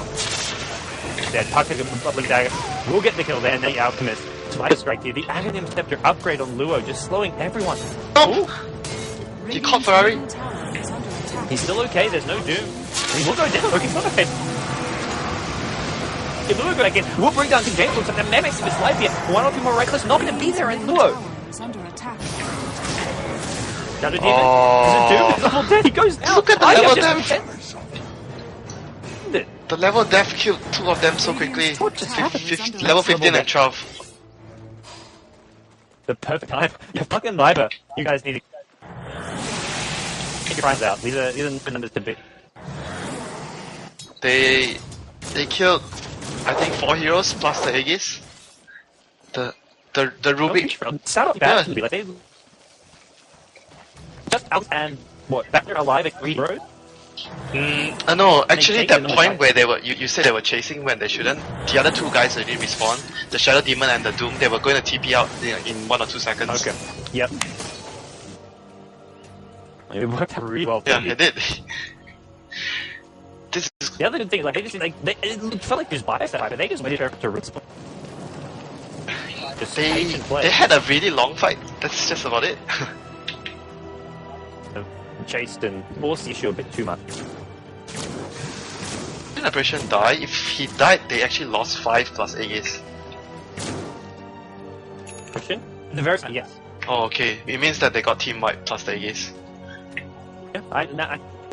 Dead. Puck is a public dagger. We'll get the kill there, and the Alchemist. Viper strike here. The Aghanim Scepter upgrade on Luo, just slowing everyone. Oh! You caught Ferrari? He's still okay, there's no doom. He will go down, he's not okay. If Luo go back in, we'll bring down King James. Looks like the Memex of his life here. One or two more reckless, not going to be there, and Luo. Shadow Demon. Is it Doom? He's almost dead, he goes down. Look at the level death. The level death killed two of them so quickly. Level 15 and 12. The perfect time. You're fucking Viper. You guys need to... Take your prize out. These are good numbers to beat. They killed, I think, 4 heroes plus the Aegis. The Rubik. Sound bad to be like they just out and what? Back there alive at 3 heroes. No, actually that point where they were, you said they were chasing when they shouldn't. The other two guys already respawned. The Shadow Demon and the Doom. They were going to TP out in 1 or 2 seconds. Okay. Yep. It worked out really well. Yeah, it did. This is... The other good thing is, like, it felt like just biased that high, but they just waited to respawn. They had a really long fight. That's just about it. Chased and forced the issue a bit too much. Didn't Operation die? If he died, they actually lost 5 plus Aegis. Question? The very yes. Oh, okay. It means that they got team wipe plus the Aegis. Yeah,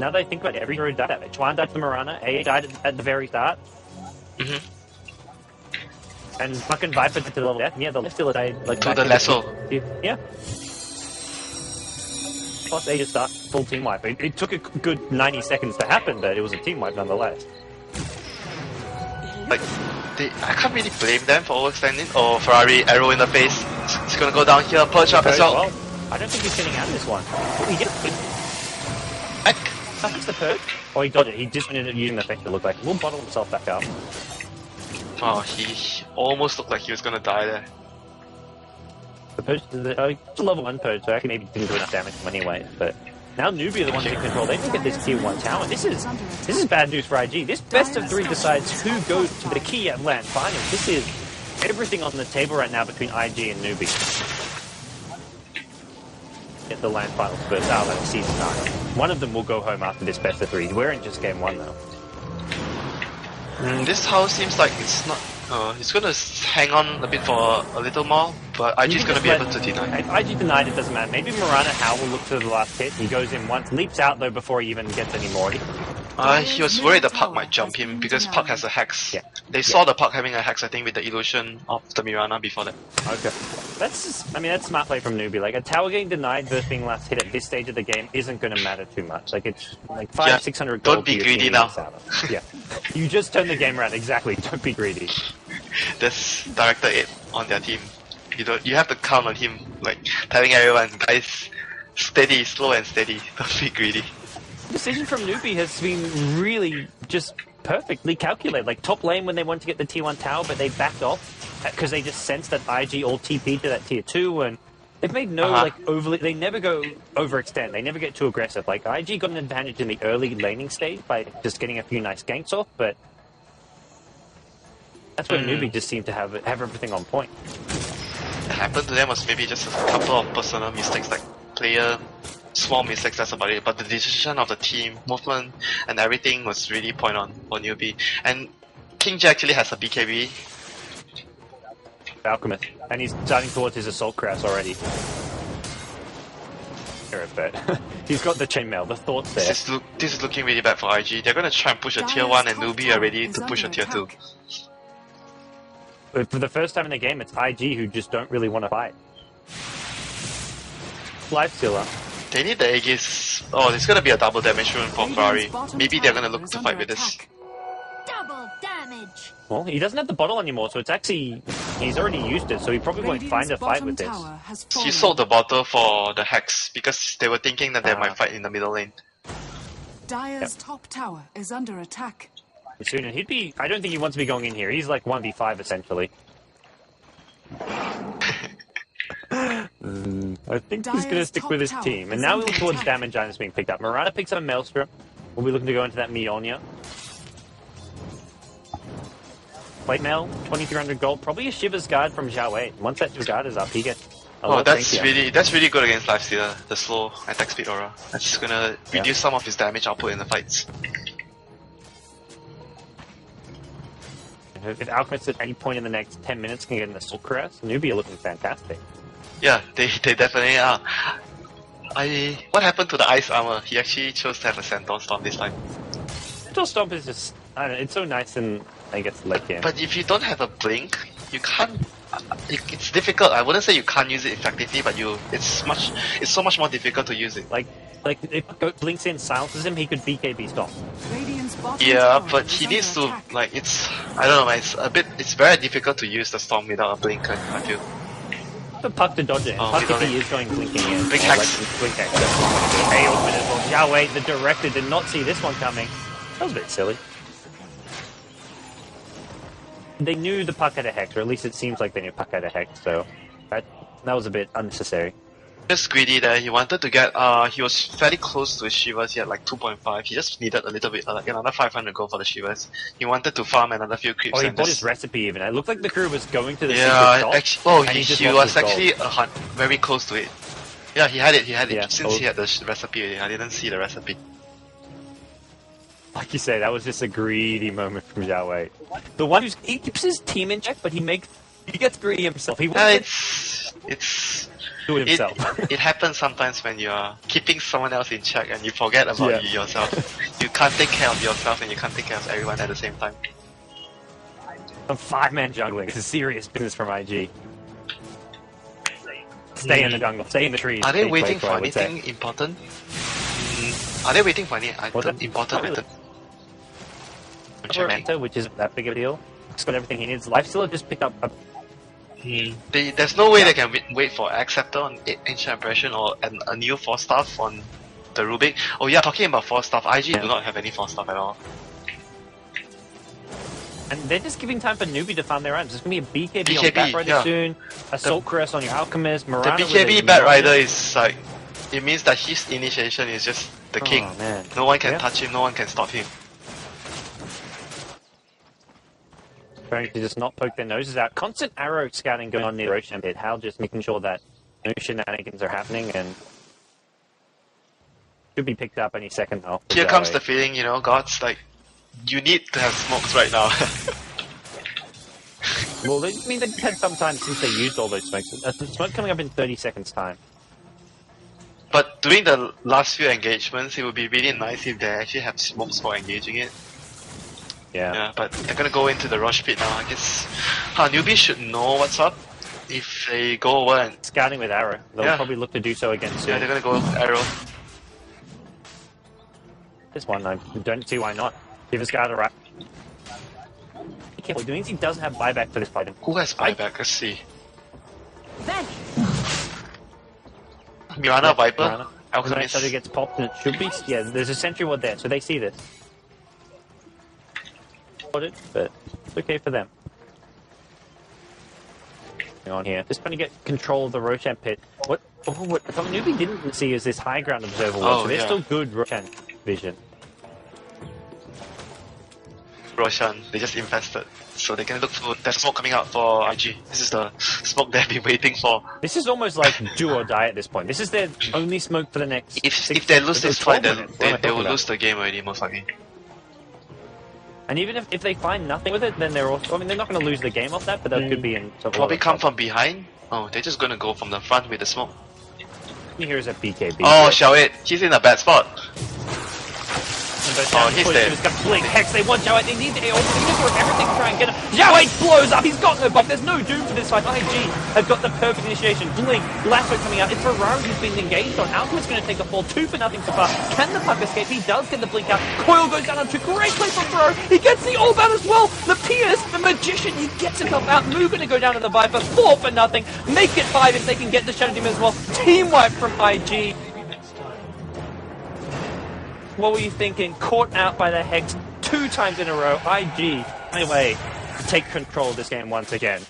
now that I think about it, every hero died at it. Chuan died to Mirana, AA died at the very start. And fucking Viper did to the level death. Yeah, the Lifestealer died like to the Lasso. Yeah. Plus A just start full team wipe. It took a good 90 seconds to happen, but it was a team wipe nonetheless. Like, I can't really blame them for overextending. Oh, Ferrari, arrow in the face. It's gonna go down here, perch up as well. I don't think he's getting out of this one. Oh, he did. That's the perch. Oh, he dodged it. He just ended up using the effect to look like we'll bottle himself back up. Oh, he almost looked like he was gonna die there. The perch is a level 1 perch, so actually maybe didn't do enough damage to him anyway. But now Newbee are the ones in control. They can get this tier 1 tower. This is bad news for IG. This best of 3 decides who goes to the key at LAN finals. This is everything on the table right now between IG and Newbee. Get the LAN finals first out of season 9. One of them will go home after this best of 3. We're in just game 1 now. This house seems like it's not. It's gonna hang on a bit for a little more, but IG's gonna be able to deny. If IG denied, it doesn't matter. Maybe Mirana Hao will look to the last hit. He goes in once, leaps out though before he even gets any more. He was worried the Puck might jump him because Puck has a hex. Yeah. They saw the Puck having a hex, I think, with the illusion of the Mirana before that. Okay. That's just, that's smart play from Newbee. Like, a tower getting denied versus being last hit at this stage of the game isn't going to matter too much. Like, it's like 500-600 gold. Don't be greedy now. Yeah. You just turned the game around. Exactly. Don't be greedy. There's Director 8 on their team. You have to count on him, like telling everyone, guys, steady, slow and steady. Don't be greedy. Decision from Newbee has been really just perfectly calculated. Like top lane when they wanted to get the T1 tower, but they backed off because they just sensed that IG all TP to that tier 2, and they've made no like overly. They never go overextend. They never get too aggressive. Like IG got an advantage in the early laning stage by just getting a few nice ganks off, but that's where Newbee just seemed to have everything on point. What happened to them was maybe just a couple of personal mistakes, like player small mistakes, that's about it. But the decision of the team, movement, and everything was really point on for Newbee. And King J actually has a BKB. Alchemist, and he's starting towards his Assault Crass already. But he's got the chainmail, the thoughts there. This is looking really bad for IG. They're gonna try and push a tier 1, and Newbee are ready to push a tier 2. But for the first time in the game, it's IG who just don't really want to fight. Lifestealer. They need the Aegis. Oh, there's gonna be a double damage rune for Ferrari. Maybe they're gonna look to fight with this. Double damage. Well, he doesn't have the bottle anymore, so it's actually... He's already used it, so he probably won't find a fight with this. He sold the bottle for the Hex, because they were thinking that they might fight in the middle lane. Dire's top tower is under attack. Soon, and he'd be... I don't think he wants to be going in here. He's like 1v5, essentially. I think he's going to stick with his team. And now we look towards damage items being picked up. Mirana picks up a Maelstrom. We'll be looking to go into that Mionia. Plate mail, 2,300 gold. Probably a Shiver's Guard from Zhao Wei. Once that Shiver's Guard is up, he gets a lot that's really good against Lifestealer, the slow attack speed aura. That's gonna reduce some of his damage output in the fights. If Alchemist at any point in the next 10 minutes can get an Assault Caress, Newbee are looking fantastic. Yeah, they definitely are. What happened to the Ice Armor? He actually chose to have a Centaur Storm this time. Centaur Stomp is just... I don't know, it's so nice in, I guess, late game. But if you don't have a Blink, you can't... It's difficult. I wouldn't say you can't use it effectively, but it's so much more difficult to use it. Like if Blinks in silences him, he could BKB Stomp. Yeah, but he needs to, like, I don't know, it's very difficult to use the Storm without a Blink, I feel. The Puck to dodge it. Puck if he is going blinking in. Blink Hex. Blink Hex. Hey, open as well. Zhao Wei, the director, did not see this one coming. That was a bit silly. They knew the Puck had a Hex, or at least it seems like they knew Puck had a Hex, so that was a bit unnecessary. Just greedy there. He wanted to get, he was fairly close to his Shivers. He had like 2.5. He just needed a little bit, like another 500 gold for the Shivers. He wanted to farm another few creeps. Oh, he bought his recipe even. It looked like the crew was going to the secret shop. He was actually very close to it. Yeah, he had it. Yeah, since he had the recipe. I didn't see the recipe. Like you say, that was just a greedy moment from Zhao Wei. The one he keeps his team in check, but he gets greedy himself. He it's do it himself. It happens sometimes when you are keeping someone else in check and you forget about yourself. You can't take care of yourself and you can't take care of everyone at the same time. A 5-man jungling is serious business from IG. Stay in the jungle. Stay in the trees. Are they waiting for anything important? Are they waiting for any important item? Which isn't that big of a deal. He's got everything he needs. Lifestealer just picked up a... There's no way they can wait for Acceptor on Ancient Impression or a new 4-staff on the Rubik. Oh yeah, talking about 4-staff, IG do not have any 4-staff at all. And they're just giving time for Newbee to farm their items. There's going to be a BKB on Batrider soon, Assault Caress on your Alchemist, Mirana. The BKB Batrider is like... It means that his initiation is just the king. Man. No one can touch him, no one can stop him. Trying to just not poke their noses out. Constant arrow scouting going on near the ocean bit. Hal just making sure that no shenanigans are happening and should be picked up any second now. Here comes the feeling, you know, gods, like, you need to have smokes right now. Well, I mean, they've had some time since they used all those smokes. The smoke coming up in 30 seconds time. But during the last few engagements, it would be really nice if they actually have smokes for engaging it. Yeah, but they're gonna go into the rush pit now, I guess. Newbee should know what's up if they go over and... Scouting with arrow. They'll probably look to do so again soon. Yeah, they're gonna go with arrow. This one, I don't see why not. Give us guard a right. Be careful, doing he doesn't have buyback for this fight. Who has buyback? Let's see. Mirana, Viper, Mirana. Alchemist. Shadow gets popped and it should be. Yeah, there's a sentry ward there, so they see this. But it's okay for them. On here, just trying to get control of the Roshan pit. What Newbee didn't see is this high ground observer ward, so they're still good Roshan vision. Roshan, they just invested, so they can look for there's smoke coming out for IG. This is the smoke they've been waiting for. This is almost like do or die at this point. This is their only smoke for the next. If they lose this fight, then they will lose the game already, most likely. And even if they find nothing with it, then they're also. I mean, they're not going to lose the game off that, but that could be in. Probably come from behind. Oh, they're just gonna go from the front with the smoke. Here is a BKB. Oh, shall it? He's in a bad spot. Oh, he's dead. He's got Blink, Hex, they want Zhao. They need to work everything to try and get him. Zhao 8 blows up, he's got no buff. There's no doom for this fight. IG have got the perfect initiation. Blink, Lasso coming out. It's Ferrari who's been engaged on. Alchemist's going to take a fall 2 for nothing so far. Can the puck escape? He does get the Blink out. Coil goes down onto great play from Ferrari. He gets the orb out as well. The Pierce, the Magician, he gets himself out. Moo going to go down to the Viper. 4 for nothing. Make it 5 if they can get the Shadow Demon as well. Team wipe from IG. What were you thinking? Caught out by the Hex 2 times in a row. IG, anyway, to take control of this game once again.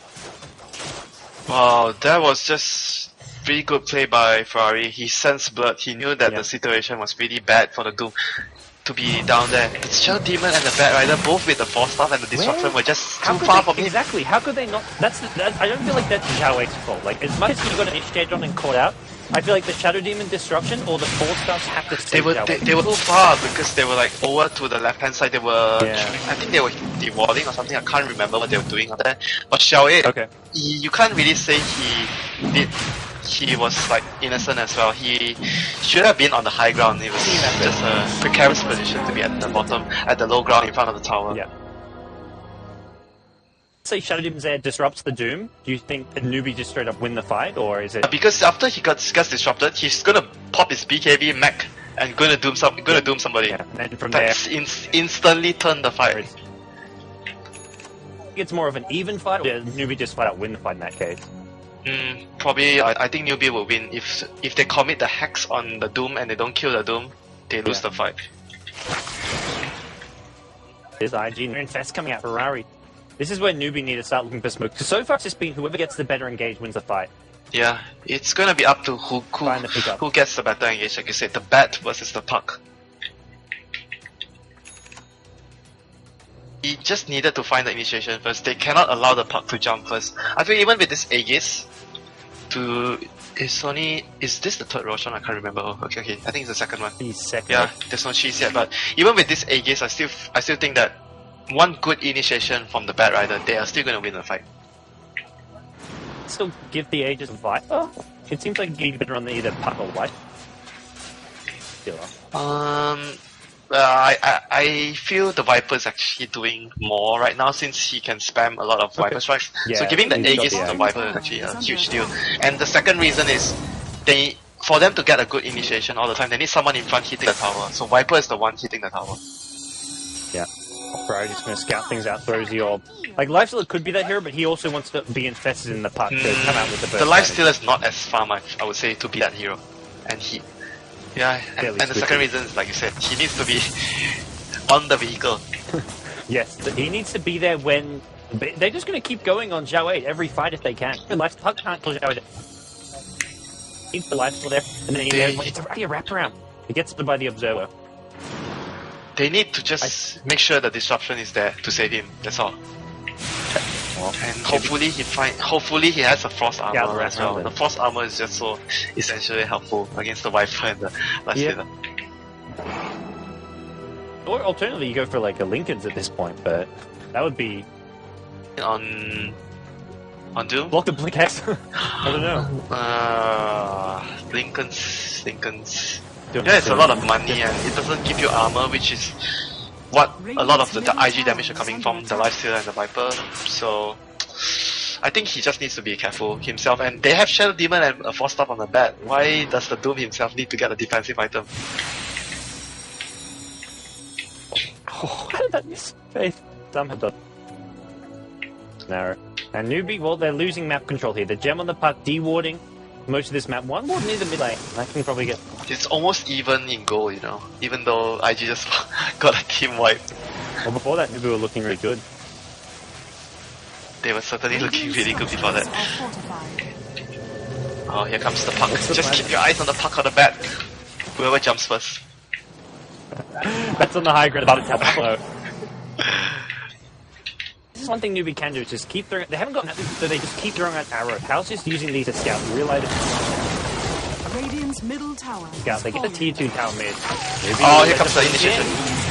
Wow, that was just pretty good play by Ferrari. He sensed blood. He knew that the situation was pretty bad for the Doom to be down there. The Shadow Demon and the Bat Rider, both with the Force Staff and the Disruption, were just too far from him. Exactly. How could they not? I don't feel like that's Zhao 8's fault. Like, as much as he got an initiate on and caught out, I feel like the Shadow Demon Disruption or the Force Staffs have to stay. They were too far because they were like over to the left hand side. They were, I think they were dewarding or something. I can't remember what they were doing on there. But Xiao 8, you can't really say he was like innocent as well. He should have been on the high ground. It was just a precarious position to be at the bottom, at the low ground in front of the tower. Yeah. Say Shadow Demon's there disrupts the Doom. Do you think the Newbee just straight up win the fight, or is it? Because after he gets disrupted, he's gonna pop his BKB mech and gonna doom somebody. Yeah, and then from That's there, instantly turn the fight. It's more of an even fight, or Newbee just flat out win the fight in that case? Probably, I think Newbee will win if they commit the Hex on the Doom and they don't kill the Doom, they lose the fight. There's IG and Infest coming out Ferrari. This is where Newbee need to start looking for smoke. Because so far it's just been whoever gets the better engage wins the fight. Yeah, it's gonna be up to who gets the better engage, like you said, the bat versus the puck. He just needed to find the initiation first. They cannot allow the puck to jump first. I think even with this Aegis, is this the third Roshan? I can't remember. Oh, okay, I think it's the second one. He's second. Yeah, there's no cheese yet, but even with this Aegis, I still think that one good initiation from the Bat Rider, they are still going to win the fight. Still give the Aegis a Viper? It seems like you better on the either puck or white. I feel the Viper is actually doing more right now since he can spam a lot of Viper strikes. Yeah, so giving the Aegis to the Viper is actually a huge deal. And the second reason is for them to get a good initiation all the time, they need someone in front hitting the tower. So Viper is the one hitting the tower. Yeah. Ferrari just going to scout things out, throws the orb. Like, Lifestealer could be that hero, but he also wants to be infested in the puck to come out with the burst. The Lifestealer is not as farm, I would say, to be that hero. And he... Yeah, and the second reason is, like you said, he needs to be on the vehicle. Yes, he needs to be there when... They're just going to keep going on Zhao 8 every fight if they can. Puck can't kill Zhao 8. Needs the Lifestealer there, and then it's already a wraparound. He gets split by the Observer. They need to just make sure the disruption is there to save him. That's all. And hopefully he has a Frost armor as well. The Frost armor is just so essentially helpful against the Viper and the Lifestealer. Or alternatively, you go for like a Lincoln's at this point, but that would be on Doom. Block the Blink Hex. I don't know. Lincoln's. Yeah, it's a lot of money and it doesn't give you armor, which is what a lot of the IG damage are coming from, the Lifestealer and the Viper. So I think he just needs to be careful himself. And they have Shadow Demon and a Force Staff on the bat. Why does the Doom himself need to get a defensive item? Oh, how did that miss? Faith. Some have done. Narrow. And Newbee, well, they're losing map control here. The gem on the puck, dewarding. most of this map. One more near the mid lane. I can probably get... It's almost even in goal, you know, even though IG just got a team wipe. Well, before that, Newbee were looking really good. They were certainly looking really good before that. Oh, here comes the puck. Just keep your eyes on the puck or the bat. Whoever jumps first. That's on the high ground, about to tap flow. This is one thing Newbee can do, is just keep throwing... They haven't got nothing, so they just keep throwing out arrows. Pal's just using these to scout. Realize Radiant's middle tower. Scout. They get the tier 2 tower mid. Oh, here comes the initiation.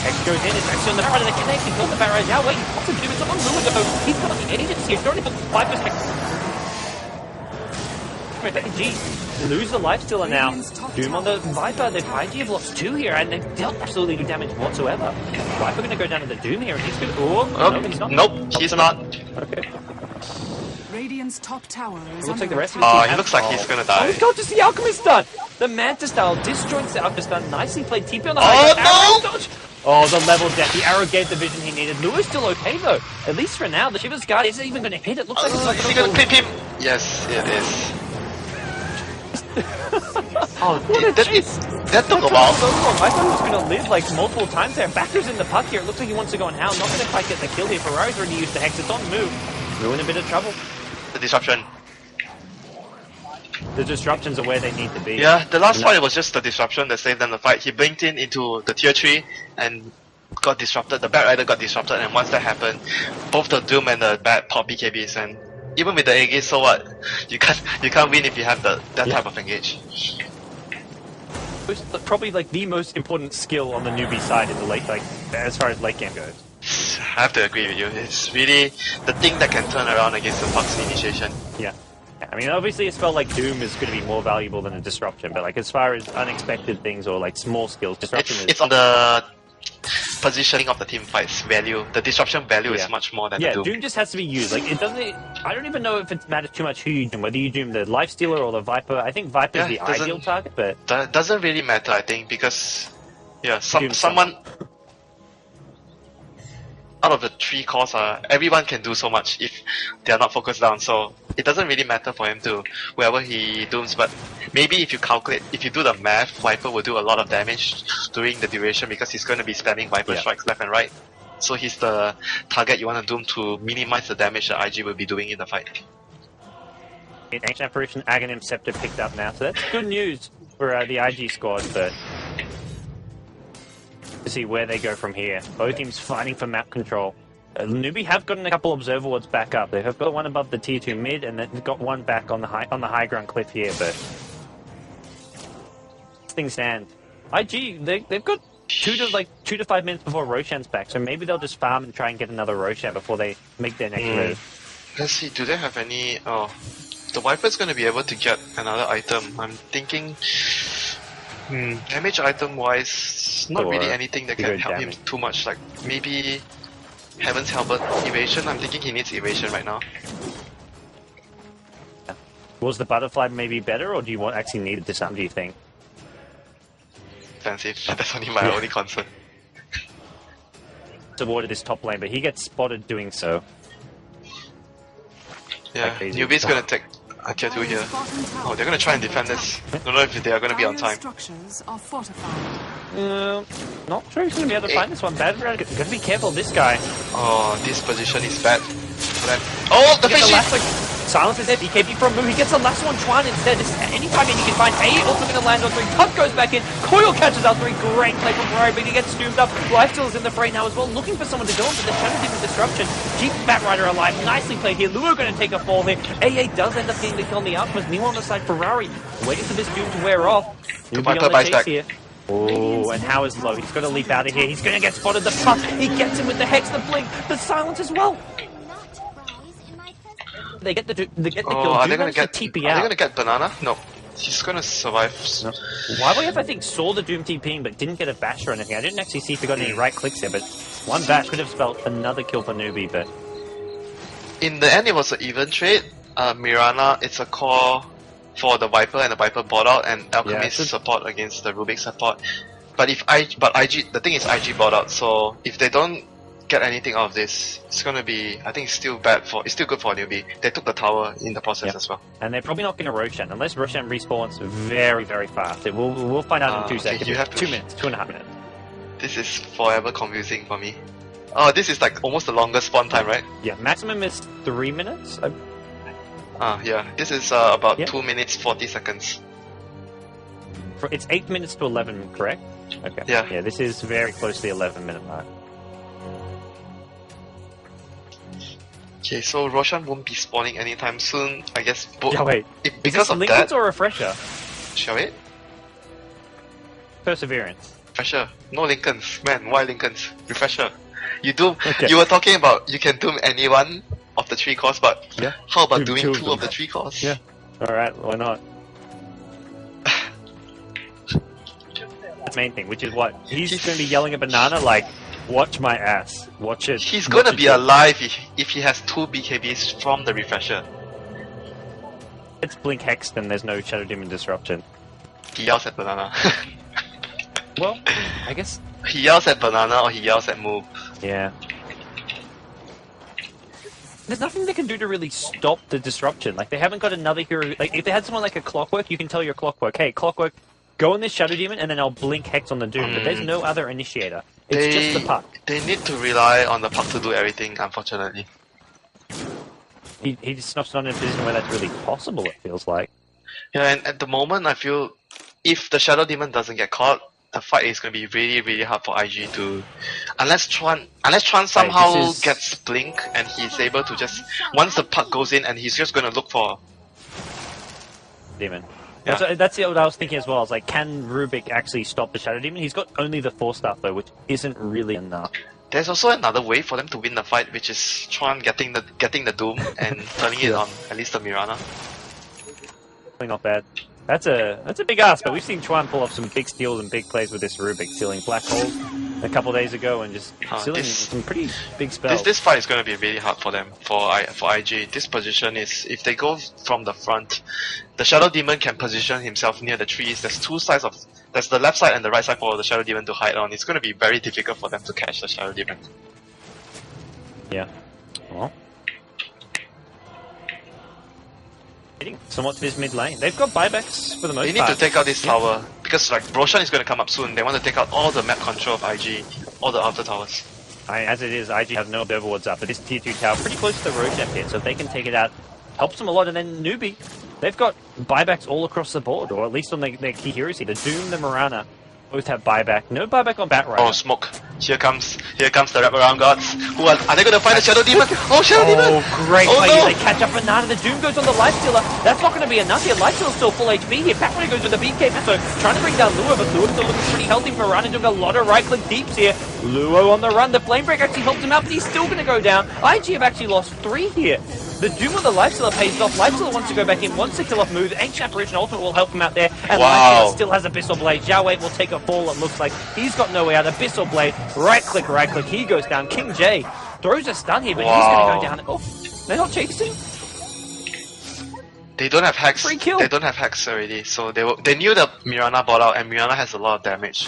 X goes in, it's actually on the barrage, they connect, he kills the barrage. Now wait, what's he doing? It's on Lua. He's got the agency, he's already got 5%. IG lose the lifestealer now. Doom on the Viper. The IG have lost 2 here, and they've dealt absolutely no damage whatsoever. Viper going to go down to the Doom here, and he's going to... Oh, no, he's not. Nope, he's not. Okay. Radiant's top tower is Looks like the rest of Oh, the team he looks like he's gonna Oh, die. he's got just the Alchemist done! The Manta style disjoints the Alchemist done. Nicely played. TP on the high ground. Oh, no! Arrow dodge. Oh, the level death. The arrow gave the vision he needed. Lua's still okay, though. At least for now. The Shiva's Guard isn't even going to hit. It looks like it's not Is he gonna clip him? Yes, it is. Oh, that took a while. So long. I thought he was going to live like multiple times there. Backer's in the puck here. It looks like he wants to go on Hound. Not going to quite get the kill here. Ferrari's already used the Hex. It's on the move. We're in a bit of trouble. The disruption. The disruptions are where they need to be. Yeah, the last fight was just the disruption that saved them the fight. He blinked in into the tier 3 and got disrupted. The Bat Rider got disrupted, and once that happened, both the Doom and the Bat pop BKBs, and even with the engage, so what? You can't win if you have that type of engage. Probably like the most important skill on the Newbee side in the late, like as far as late game goes. I have to agree with you. It's really the thing that can turn around against the Puck's initiation. Yeah. I mean, obviously a spell like Doom is going to be more valuable than a Disruption, but like as far as unexpected things or like small skills, Disruption is... It's on the positioning of the team fight's value. The Disruption value is much more than the Doom. Doom just has to be used. Like it doesn't... I don't even know if it matters too much who you Doom, whether you Doom the Lifestealer or the Viper. I think Viper is the ideal target, but... That doesn't really matter, I think, because... Yeah, someone... Out of the 3 cores, everyone can do so much if they are not focused down, so it doesn't really matter for him to whoever he dooms, but maybe if you calculate, if you do the math, Viper will do a lot of damage during the duration because he's going to be spamming Viper strikes left and right. So he's the target you want to doom to minimize the damage that IG will be doing in the fight. Ancient Apparition, Aghanim Scepter picked up now, so that's good news for the IG squad, but... to see where they go from here. Both teams fighting for map control. Newbee have gotten a couple observer wards back up. They have got one above the tier 2 mid, and they've got one back on the high ground cliff here. But things stand. IG they've got 2 to 5 minutes before Roshan's back, so maybe they'll just farm and try and get another Roshan before they make their next move. Let's see. Do they have any? Oh, the Viper's going to be able to get another item. I'm thinking. Damage item wise, not really anything that can help him too much. Like maybe Heaven's Helmet evasion. I'm thinking he needs evasion right now. Was the butterfly maybe better, or do you actually need this? Do you think? Defensive. That's only my only concern. Awarded this top lane, but he gets spotted doing so. Yeah, Newbee's gonna take a tier 2 here. Oh, they're gonna try and defend this. Don't know if they are gonna be on time. Not sure he's gonna be able to find this one. Bad, gotta be careful, this guy. Oh, this position is bad for them. Oh, the Vici! Silences there, BKB from Moo. He gets the last one, Chuan instead. Any target he can find. Also gonna land on 3. Puck goes back in. Coil catches out 3. Great play from Ferrari, but he gets doomed up. Lifesteal is in the fray now as well, looking for someone to go into the channel different disruption. Keeps Bat Rider alive. Nicely played here. Lua gonna take a fall here. AA does end up getting the kill on the Alchemist. Meanwhile on the side, Ferrari waiting for this Doom to wear off. Viper buys back. Here. Oh, and how is low? He's got to leap out of here. He's going to get spotted. The puck. He gets him with the Hex, the Blink, the Silence as well. They get the kill. Are they going to get TP out? Are they out? going to get Banana? No. He's going to survive. No. YYF, I think, saw the Doom TPing, but didn't get a bash or anything. I didn't actually see if he got any right clicks there, but one bash could have spelled another kill for Newbee, but... In the end, it was an even trade. Mirana, it's a core for the Viper, and the Viper bought out, and Alchemist support against the Rubik support. But IG, the thing is IG bought out, so if they don't get anything out of this, it's gonna be, I think it's still bad for, it's still good for Newbee. They took the tower in the process as well. And they're probably not going to Roshan, unless Roshan respawns very, very fast. We'll find out in 2 seconds. You have 2 minutes, 2.5 minutes. This is forever confusing for me. Oh, this is like almost the longest spawn time, right? Yeah, maximum is 3 minutes. Yeah. This is about 2 minutes 40 seconds. It's 8 minutes to 11, correct? Okay. Yeah, this is very close to the 11-minute mark. Okay, so Roshan won't be spawning anytime soon, I guess. Yeah, wait. Because of Lincolns that, or Refresher? shall we? Perseverance. Refresher. No Lincolns. Man, why Lincolns? Refresher. You do. Okay. You were talking about you can doom any one of the 3 cores, but how about doing 2 of the 3 cores? Yeah. Alright, why not? That's the main thing, which is what? He's going to be yelling at Banana like, watch my ass. Watch it. He's gonna be alive if he has 2 BKBs from the Refresher. It's Blink Hex, then there's no Shadow Demon Disruption. He yells at Banana. Well, I guess... He yells at Banana or he yells at Move. Yeah. There's nothing they can do to really stop the disruption. Like, they haven't got another hero... Like, if they had someone like a Clockwork, you can tell your Clockwork, hey, Clockwork, go on this Shadow Demon and then I'll Blink Hex on the Doom. But there's no other initiator. It's just the puck. They need to rely on the puck to do everything, unfortunately. He just not in a position where that's really possible, it feels like. Yeah, and at the moment, I feel if the Shadow Demon doesn't get caught, the fight is going to be really, really hard for IG to... Unless Chuan somehow gets Blink and he's able to just... Once the puck goes in and he's just going to look for... Demon. Yeah. That's what I was thinking as well. I was like, can Rubik actually stop the Shadow Demon? He's got only the 4-star though, which isn't really enough. There's also another way for them to win the fight, which is Chuan getting the Doom and turning it on at least the Mirana. Not bad. That's a big ask, but we've seen Chuan pull off some big steals and big plays with this Rubik, sealing Black Hole a couple days ago and just sealing some pretty big spells. This fight is going to be really hard for them, for IG. This position is, if they go from the front, the Shadow Demon can position himself near the trees. There's 2 sides of... There's the left side and the right side for the Shadow Demon to hide on. It's going to be very difficult for them to catch the Shadow Demon. Yeah. Well... somewhat to this mid lane. They've got buybacks for the most part. They need to take out this tower, because like Roshan is going to come up soon. They want to take out all the map control of IG, all the outer towers. As it is, IG has no overwards up, but this tier 2 tower pretty close to the Roshan pit, so if they can take it out, helps them a lot. And then Newbee, they've got buybacks all across the board, or at least on their key heroes here. The Doom, the Mirana, both have buyback. No buyback on Batrider. Oh, smoke. Here comes the wraparound gods. Who are they going to find the Shadow Demon? Oh, Shadow Demon! Oh, great oh, play. No. They catch up Banana. The Doom goes on the Lifestealer. That's not going to be enough here. Lifestealer's still full HP here. Batrider goes with the BK so trying to bring down Luo, but Luo's still looking pretty healthy. Mirana doing a lot of right-click deeps here. Luo on the run. The Flamebreak actually helps him out, but he's still going to go down. IG have actually lost 3 here. The Doom with the Lifestealer pays off. Lifestealer wants to go back in, wants to kill off Move. Ancient Apparition Ultimate will help him out there. And Lifestealer still has Abyssal Blade. Zhao Wei will take a fall, it looks like. He's got no way out. Abyssal Blade, right click. He goes down. King J throws a stun here, but he's going to go down. Oh, they're not chasing. They don't have hacks. Free kill. They don't have hacks already, so they knew that Mirana bought out, and Mirana has a lot of damage.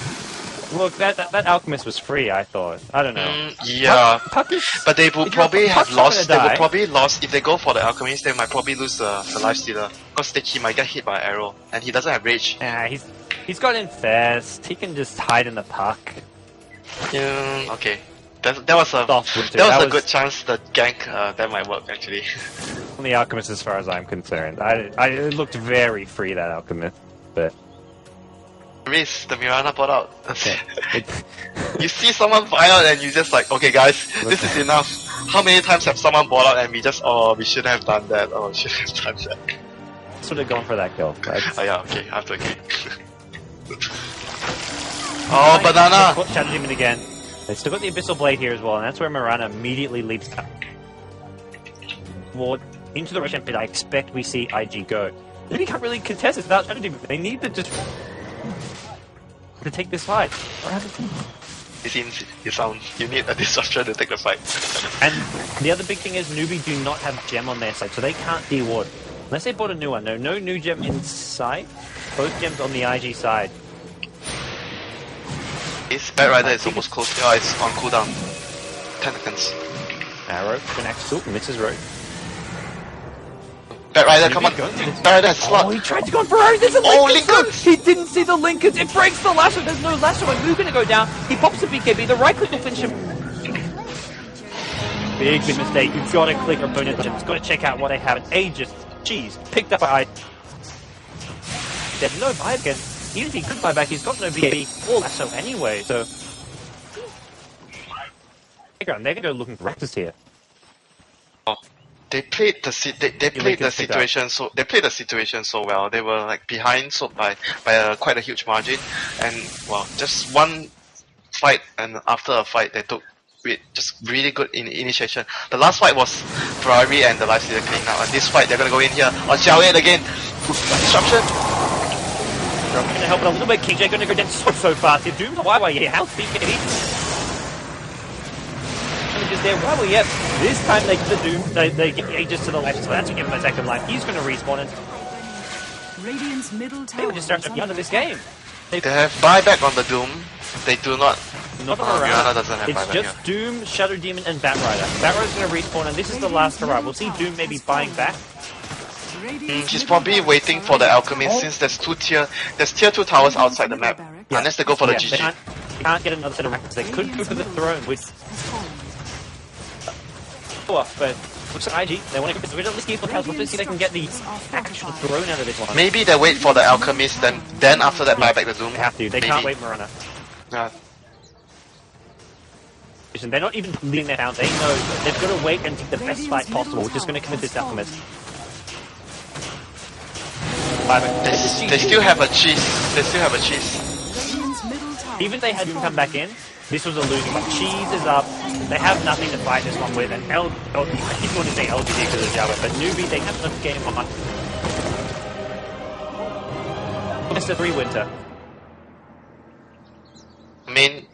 Look, that Alchemist was free, I thought. I don't know. Yeah, Puck is, but they will probably have lost. They will probably lost if they go for the Alchemist. They might probably lose the Lifestealer because he might get hit by an arrow, and he doesn't have rage. Yeah, he's got Infest. He can just hide in the puck. Yeah, okay. That was a good chance that gank that might work actually. On the Alchemist, as far as I'm concerned, it looked very free, that Alchemist, but. Riz, the Mirana bought out. Okay. You see someone buy out and you just like, okay guys, this is enough. How many times have someone bought out and we just, oh, we shouldn't have done that, oh, we should have done that. Should have gone for that kill. Oh yeah, okay, I have to agree. Oh, Banana! Caught Shadow Demon again. They still got the Abyssal Blade here as well, and that's where Mirana immediately leaps forward into the Roshan pit. I expect we see IG go. They can't really contest it without Shadow Demon. They need to just to take this fight. You need a disruption to take the fight. And the other big thing is Newbee do not have gem on their side, so they can't de-ward. Unless they bought a new one. No new gem inside. Both gems on the IG side. Batrider is almost close. Yeah, it's on cooldown. 10 seconds. Arrow connects. Ooh, misses road. Bat Rider, come on. Bat Rider has slot. Oh, he tried to go on Ferrari. There's a Lincolns! He didn't see the Lincolns. It breaks the lasso. There's no lasso. And Moo gonna go down. He pops the BKB. The right click will finish him. Big mistake. You've got to click your opponent. You've got to check out what they have. And Aegis, jeez, picked up by. There's no buy again. Even if he could buy back, he's got no BKB or lasso anyway. So they're gonna go looking for Raptors here. Oh. They played the situation so well. They were like behind so by quite a huge margin, and well, just one fight, and after a fight they took just really good initiation. The last fight was Ferrari and the Lifestealer cleaning out, and this fight they're gonna go in here on Xiao Yan again. Disruption. Gonna help it a little bit. KJ gonna go down so fast. You're doomed. Why? Yeah, how's BKB? There. Why well, yep. This time they get the Doom, they get Aegis to the left, so that's what gives him a second life. He's going to respawn and Radiant's middle tower. they will just start at the end of this game. They have buyback on the Doom. They do not. Not Rihanna doesn't have it's buyback. just Doom, Shadow Demon, and Bat Rider. Bat Rider's going to respawn, and this is the last hurrah. We'll see Doom maybe buying back. She's probably waiting for the Alchemist since there's tier 2 towers outside the map. Yeah. Unless they go for the GG. They can't get another set of ranks. They could go for the throne, which. But looks like IG, they want to get rid of this game because we'll see if they can get the actual throne out of this one. Maybe they wait for the Alchemist, then after that buy back the Doom. They have to. They can't wait Marana. They're not even leading their down. They know they've got to wait and take the best fight possible, which is going to commit this Alchemist. They still have a cheese. They still have a cheese. Even if they had Doom come back in, this was a losing one. Cheese is up. They have nothing to fight this one with. And I keep wanting to say LGD because of Java, but Newbee, they have enough game on. Mr. 3 Winter. I mean,